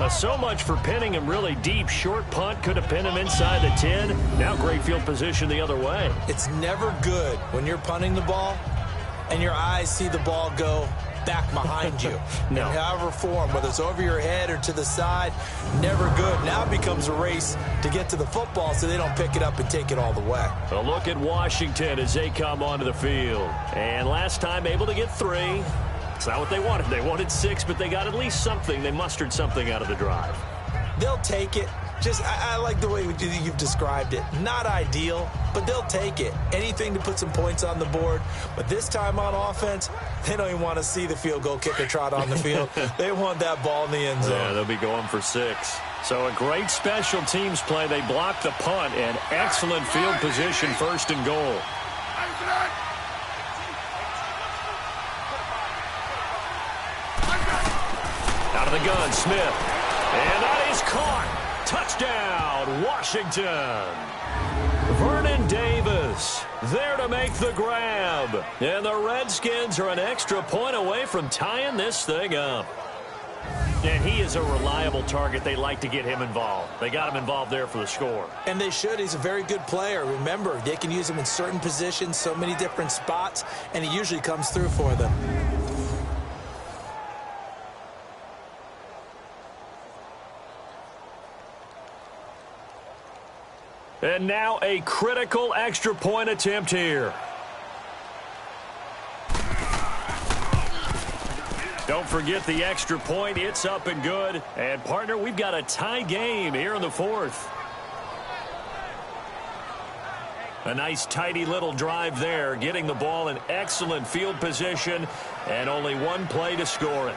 So much for pinning him really deep. Short punt could have pinned him inside the 10. Now great field position the other way. It's never good when you're punting the ball and your eyes see the ball go back behind you. No. In however form, whether it's over your head or to the side, never good. Now it becomes a race to get to the football so they don't pick it up and take it all the way. A look at Washington as they come onto the field. And last time able to get 3. It's not what they wanted. They wanted 6, but they got at least something. They mustered something out of the drive. They'll take it. I like the way you've described it. Not ideal, but they'll take it. Anything to put some points on the board. But this time on offense, they don't even want to see the field goal kicker trot on the field. They want that ball in the end zone. Yeah, they'll be going for 6. So a great special teams play. They blocked the punt and excellent field position, 1st and goal. Out of the gun, Smith. And that is caught. Touchdown, Washington. Vernon Davis there to make the grab. And the Redskins are an extra point away from tying this thing up. And he is a reliable target. They like to get him involved. They got him involved there for the score. And they should. He's a very good player. Remember, they can use him in certain positions, so many different spots, and he usually comes through for them. And now a critical extra point attempt here. Don't forget the extra point. It's up and good. And, partner, we've got a tie game here in the 4th. A nice, tidy little drive there, getting the ball in excellent field position, and only one play to score it.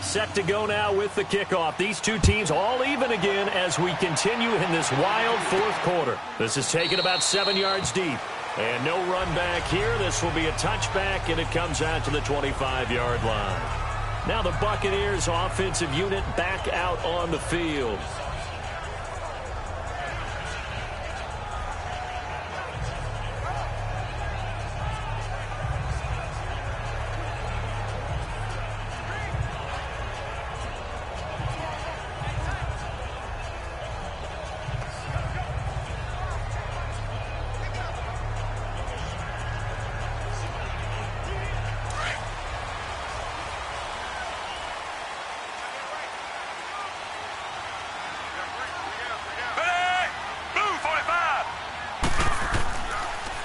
Set to go now with the kickoff. These two teams all even again as we continue in this wild 4th quarter. This is taken about 7 yards deep. And no run back here. This will be a touchback, and it comes out to the 25-yard line. Now the Buccaneers offensive unit back out on the field.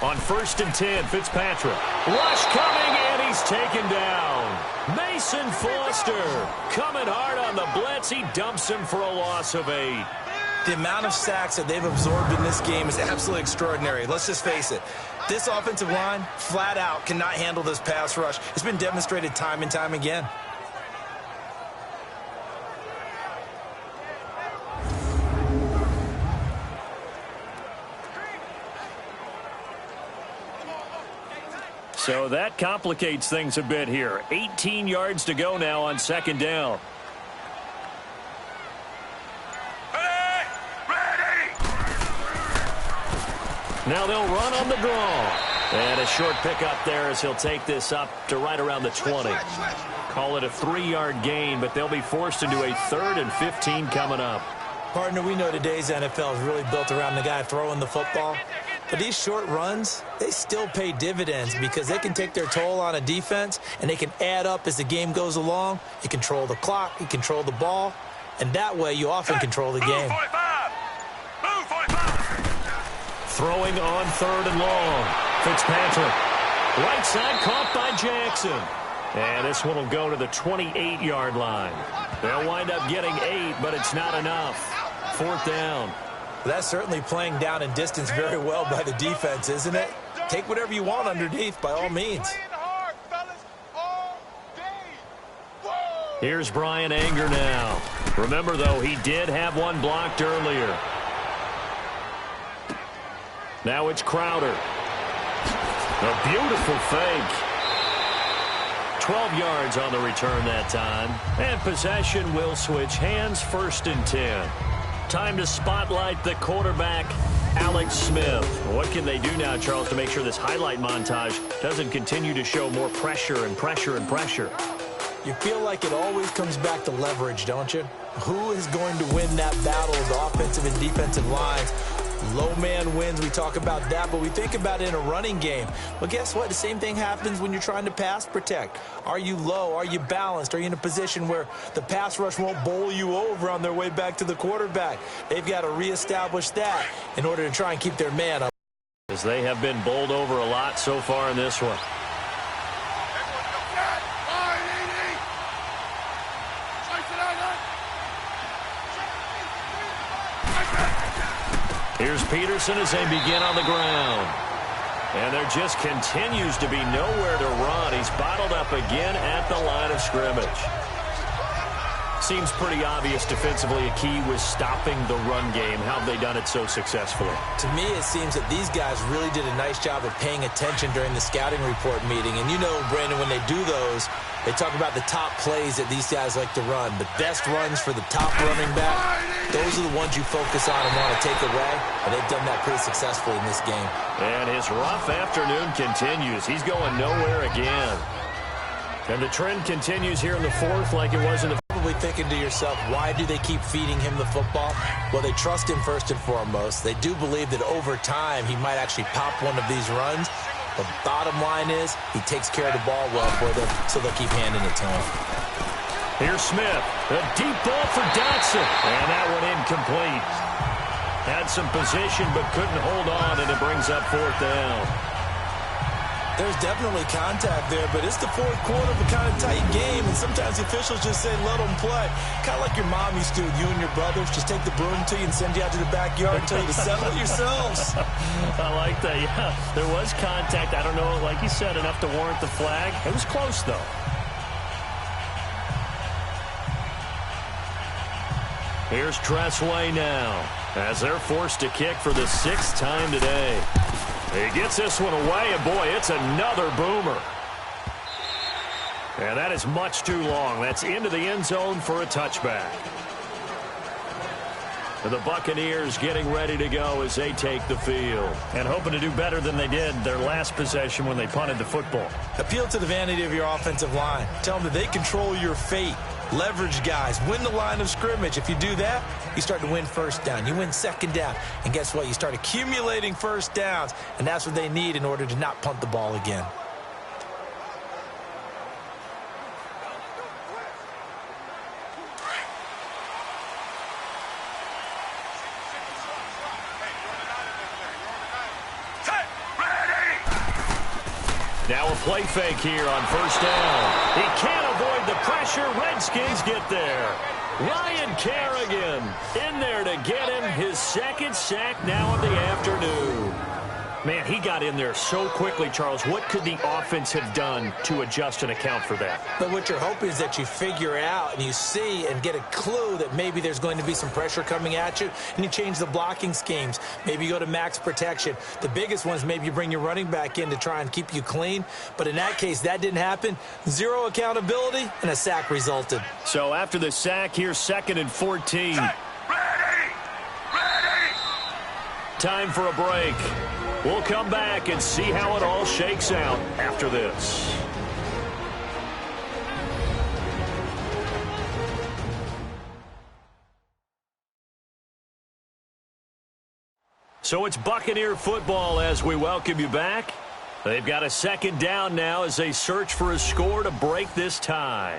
On 1st and 10, Fitzpatrick. Rush coming, and he's taken down. Mason Foster coming hard on the blitz. He dumps him for a loss of 8. The amount of sacks that they've absorbed in this game is absolutely extraordinary. Let's just face it. This offensive line, flat out, cannot handle this pass rush. It's been demonstrated time and time again. So that complicates things a bit here. 18 yards to go now on second down. Now they'll run on the draw. And a short pickup there as he'll take this up to right around the 20. Call it a 3-yard gain, but they'll be forced into a 3rd and 15 coming up. Partner, we know today's NFL is really built around the guy throwing the football. But these short runs, they still pay dividends because they can take their toll on a defense and they can add up as the game goes along. You control the clock, you control the ball, and that way you often control the game. Throwing on 3rd and long. Fitzpatrick. Right side caught by Jackson. And this one will go to the 28-yard line. They'll wind up getting 8, but it's not enough. 4th down. That's certainly playing down and distance very well by the defense, isn't it? Take whatever you want underneath, by all means. Here's Brian Anger now. Remember, though, he did have one blocked earlier. Now it's Crowder. A beautiful fake. 12 yards on the return that time. And possession will switch hands, 1st and 10. Time to spotlight the quarterback, Alex Smith. What can they do now, Charles, to make sure this highlight montage doesn't continue to show more pressure and pressure and pressure? You feel like it always comes back to leverage, don't you? Who is going to win that battle of the offensive and defensive lines? Low man wins. We talk about that, but we think about it in a running game. Well, guess what? The same thing happens when you're trying to pass protect. Are you low? Are you balanced? Are you in a position where the pass rush won't bowl you over on their way back to the quarterback? They've got to reestablish that in order to try and keep their man up. As they have been bowled over a lot so far in this one. Here's Peterson as they begin on the ground. And there just continues to be nowhere to run. He's bottled up again at the line of scrimmage. Seems pretty obvious defensively a key was stopping the run game. How have they done it so successfully? To me, it seems that these guys really did a nice job of paying attention during the scouting report meeting. And you know, Brandon, when they do those, they talk about the top plays that these guys like to run. The best runs for the top running back, those are the ones you focus on and want to take away. And they've done that pretty successfully in this game. And his rough afternoon continues. He's going nowhere again. And the trend continues here in the 4th like it was in the... Probably thinking to yourself, why do they keep feeding him the football? Well, they trust him first and foremost. They do believe that over time he might actually pop one of these runs. The bottom line is he takes care of the ball well for them, so they'll keep handing it to him. Here's Smith. A deep ball for Dotson. And that one incomplete. Had some position but couldn't hold on, and it brings up 4th down. There's definitely contact there, but it's the 4th quarter of a kind of tight game, and sometimes the officials just say, let them play. Kind of like your mom used to with you and your brothers. Just take the broom to you and send you out to the backyard and tell you to settle it yourselves. I like that, yeah. There was contact. I don't know, like you said, enough to warrant the flag. It was close, though. Here's Tressway now, as they're forced to kick for the 6th time today. He gets this one away, and boy, it's another boomer. And that is much too long. That's into the end zone for a touchback. The Buccaneers getting ready to go as they take the field and hoping to do better than they did their last possession when they punted the football. Appeal to the vanity of your offensive line. Tell them that they control your fate. Leverage guys. Win the line of scrimmage. If you do that, you start to win 1st down. You win 2nd down. And guess what? You start accumulating 1st downs. And that's what they need in order to not punt the ball again. Now a play fake here on 1st down. He can't avoid the pressure. Redskins get there. Ryan Kerrigan in there to get him his second sack now of the afternoon. Man, he got in there so quickly, Charles. What could the offense have done to adjust and account for that? But what you're hoping is that you figure out and you see and get a clue that maybe there's going to be some pressure coming at you, and you change the blocking schemes. Maybe you go to max protection. The biggest one is maybe you bring your running back in to try and keep you clean. But in that case, that didn't happen. Zero accountability, and a sack resulted. So after the sack, here's 2nd and 14. Ready! Time for a break. We'll come back and see how it all shakes out after this. So it's Buccaneer football as we welcome you back. They've got a 2nd down now as they search for a score to break this tie.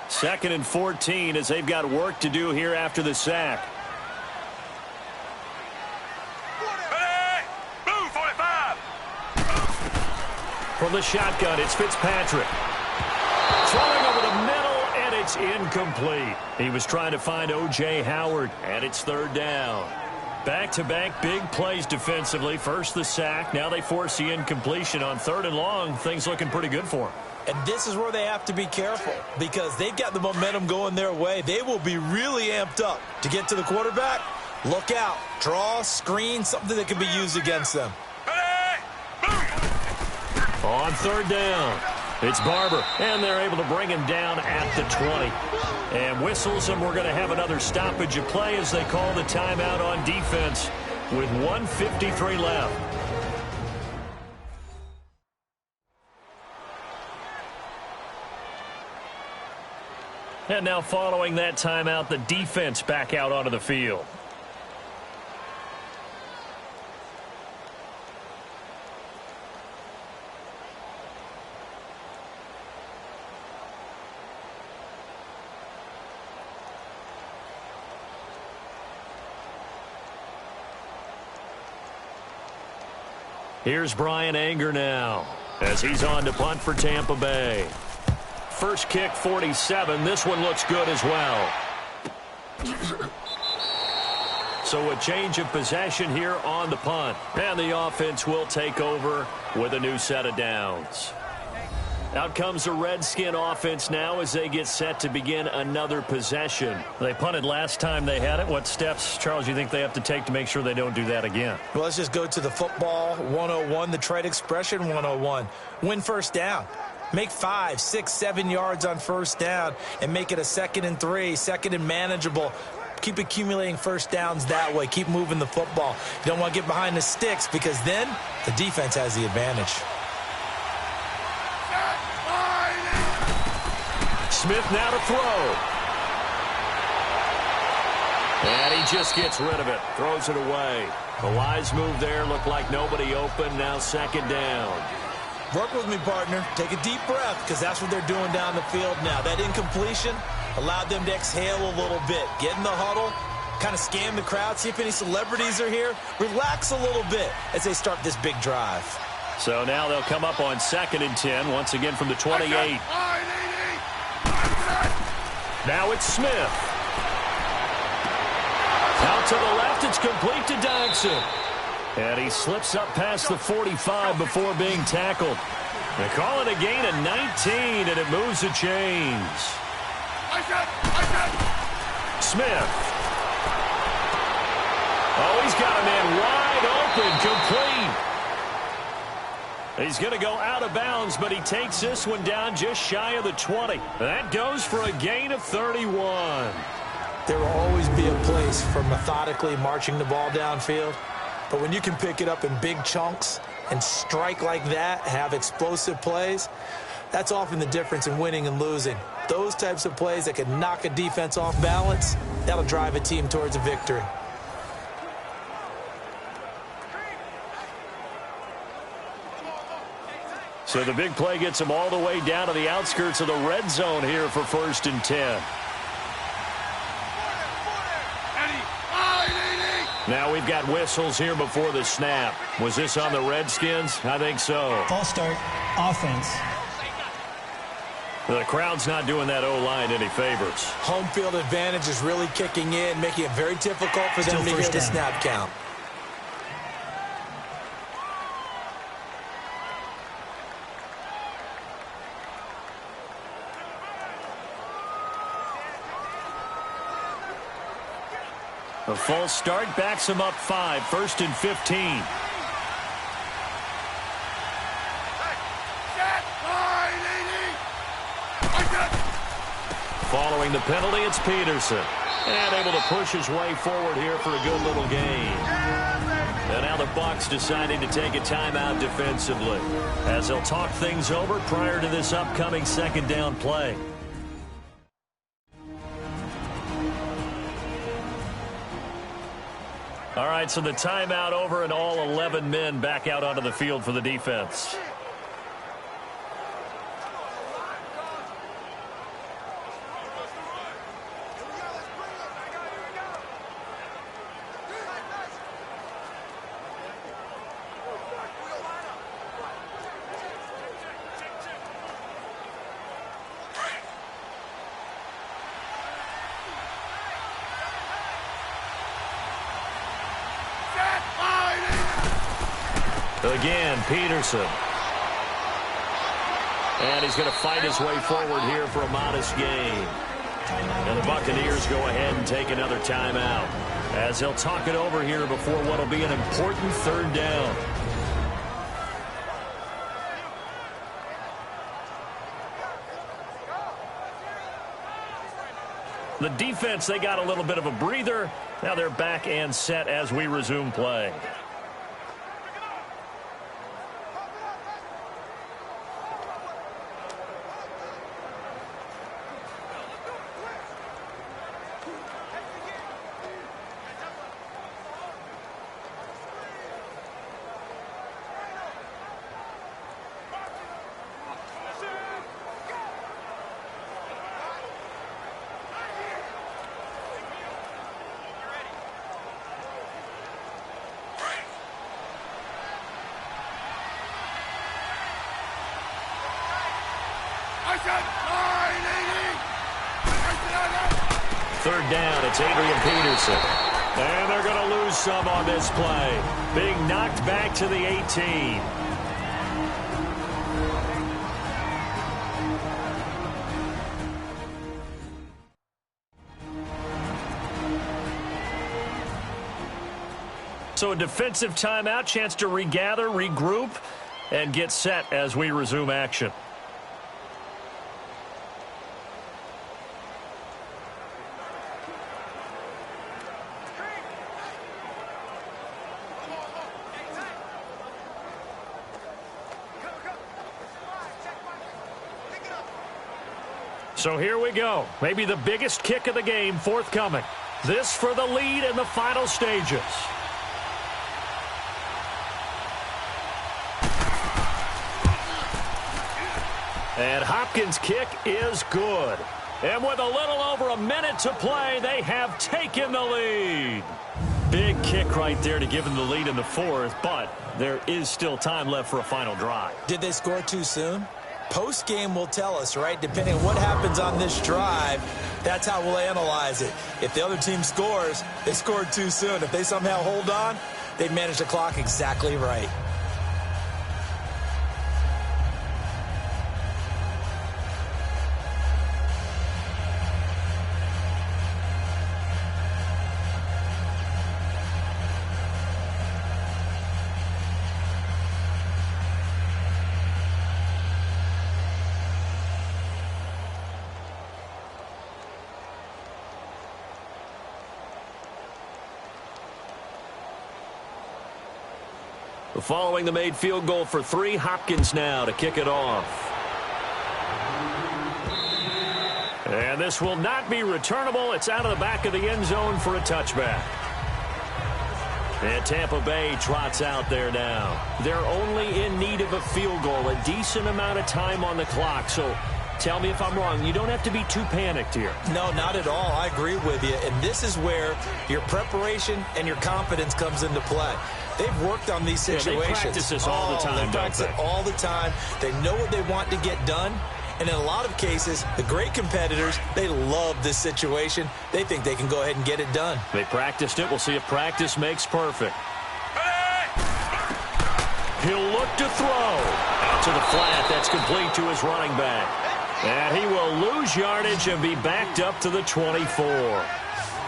Second and 14 as they've got work to do here after the sack. Ready! Move, 45! From the shotgun, it's Fitzpatrick. Throwing over the middle, and it's incomplete. He was trying to find O.J. Howard, and it's 3rd down. Back-to-back big plays defensively. First the sack, now they force the incompletion on 3rd and long. Things looking pretty good for them. And this is where they have to be careful because they've got the momentum going their way. They will be really amped up to get to the quarterback. Look out. Draw, screen, something that can be used against them. Ready! Move! On 3rd down, it's Barber, and they're able to bring him down at the 20. And whistles, and we're going to have another stoppage of play as they call the timeout on defense with 1:53 left. And now following that timeout, the defense back out onto the field. Here's Brian Anger now as he's on to punt for Tampa Bay. First kick, 47. This one looks good as well. So a change of possession here on the punt. And the offense will take over with a new set of downs. Out comes the Redskin offense now as they get set to begin another possession. They punted last time they had it. What steps, Charles, you think they have to take to make sure they don't do that again? Well, let's just go to the football 101, the trade expression 101. Win first down. Make 5, 6, 7 yards on first down and make it a 2nd and 3, 2nd and manageable. Keep accumulating first downs that way. Keep moving the football. You don't want to get behind the sticks because then the defense has the advantage. Smith now to throw. And he just gets rid of it. Throws it away. The wise move there. Looked like nobody open. Now 2nd down. Work with me, partner. Take a deep breath because that's what they're doing down the field now. That incompletion allowed them to exhale a little bit. Get in the huddle, kind of scan the crowd, see if any celebrities are here. Relax a little bit as they start this big drive. So now they'll come up on 2nd and 10, once again from the 28. Now it's Smith. Out to the left, it's complete to Dodson. And he slips up past the 45 before being tackled. They call it a gain of 19, and it moves the chains. Smith. Oh, he's got a man wide open, complete. He's going to go out of bounds, but he takes this one down just shy of the 20. That goes for a gain of 31. There will always be a place for methodically marching the ball downfield. But when you can pick it up in big chunks and strike like that, have explosive plays, that's often the difference in winning and losing. Those types of plays that can knock a defense off balance, that'll drive a team towards a victory. So the big play gets them all the way down to the outskirts of the red zone here for 1st and 10. Now we've got whistles here before the snap. Was this on the Redskins? I think so. False start, offense. The crowd's not doing that O-line any favors. Home field advantage is really kicking in, making it very difficult for them to hear the snap count. A false start backs him up 5, 1st and 15. Following the penalty, it's Peterson. And able to push his way forward here for a good little gain. And now the Bucs deciding to take a timeout defensively, as they'll talk things over prior to this upcoming second down play. All right, so the timeout over and all 11 men back out onto the field for the defense. Again, Peterson. And he's going to fight his way forward here for a modest gain. And the Buccaneers go ahead and take another timeout, as they'll talk it over here before what will be an important third down. The defense, they got a little bit of a breather. Now they're back and set as we resume play. Third down, it's Adrian Peterson. And they're going to lose some on this play. Being knocked back to the 18. So a defensive timeout, chance to regather, regroup, and get set as we resume action. So here we go. Maybe the biggest kick of the game forthcoming. This for the lead in the final stages. And Hopkins' kick is good. And with a little over a minute to play, they have taken the lead. Big kick right there to give them the lead in the fourth, but there is still time left for a final drive. Did they score too soon? Post-game will tell us, right? Depending on what happens on this drive, that's how we'll analyze it. If the other team scores, they scored too soon. If they somehow hold on, they've managed the clock exactly right. Following the made field goal for 3, Hopkins now to kick it off. And this will not be returnable. It's out of the back of the end zone for a touchback. And Tampa Bay trots out there now. They're only in need of a field goal, a decent amount of time on the clock. So Tell me if I'm wrong. You don't have to be too panicked here. No, not at all. I agree with you. And this is where your preparation and your confidence comes into play. They've worked on these situations. They practice this all the time, They practice it all the time. They know what they want to get done. And in a lot of cases, the great competitors, they love this situation. They think they can go ahead and get it done. They practiced it. We'll see if practice makes perfect. He'll look to throw. Out to the flat. That's complete to his running back. And he will lose yardage and be backed up to the 24.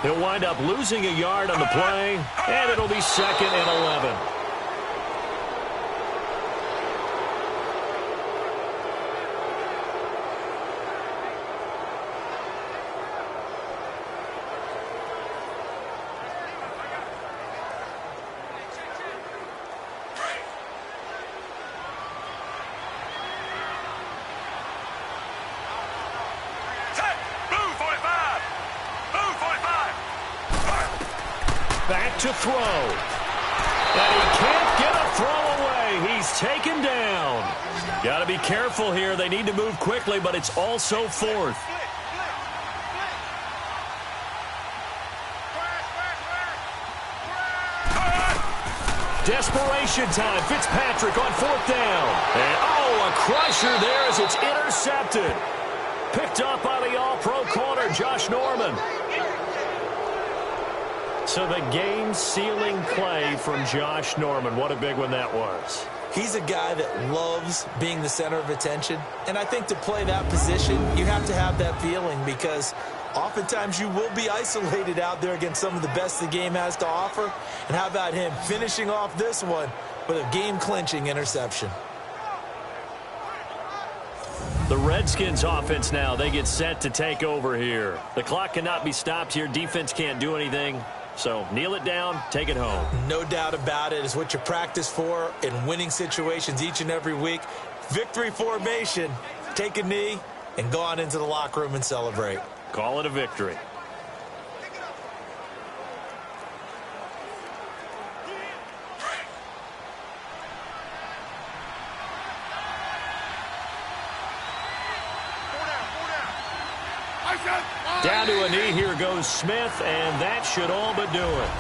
He'll wind up losing a yard on the play, and it'll be 2nd and 11. Back to throw. And he can't get a throw away. He's taken down. Got to be careful here. They need to move quickly, but it's also 4th. Desperation time. Fitzpatrick on 4th down. And, a crusher there as it's intercepted. Picked up by the all-pro corner, Josh Norman. So the game-sealing play from Josh Norman. What a big one that was. He's a guy that loves being the center of attention. And I think to play that position, you have to have that feeling because oftentimes you will be isolated out there against some of the best the game has to offer. And how about him finishing off this one with a game-clinching interception? The Redskins offense now, they get set to take over here. The clock cannot be stopped here. Defense can't do anything. So kneel it down, take it home. No doubt about it. It's what you practice for in winning situations each and every week. Victory formation. Take a knee and go on into the locker room and celebrate. Call it a victory. Down to a knee. Here goes Smith, and that should all but do it.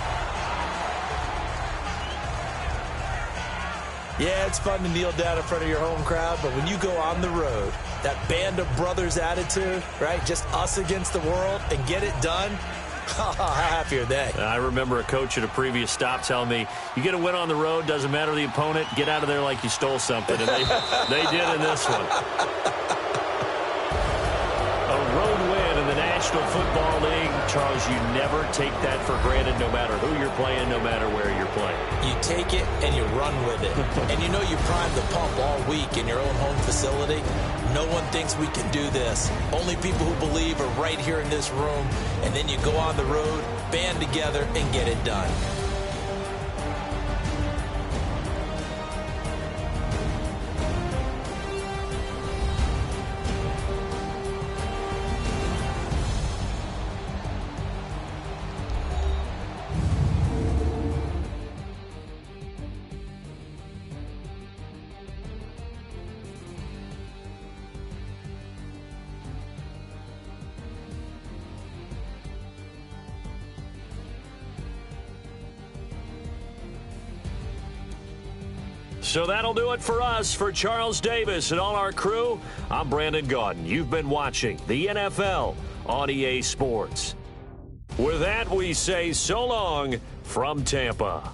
Yeah, it's fun to kneel down in front of your home crowd, but when you go on the road, that band of brothers attitude, right, just us against the world, and get it done, how happy are they? I remember a coach at a previous stop telling me, you get a win on the road, doesn't matter the opponent, get out of there like you stole something, and they did in this one. A road win in the National Football League. Charles, you never take that for granted no matter who you're playing, no matter where you're playing. You take it and you run with it. And you know you primed the pump all week in your own home facility. No one thinks we can do this. Only people who believe are right here in this room. And then you go on the road, band together, and get it done. So that'll do it for us. For Charles Davis and all our crew, I'm Brandon Gaudin. You've been watching the NFL on EA Sports. With that, we say so long from Tampa.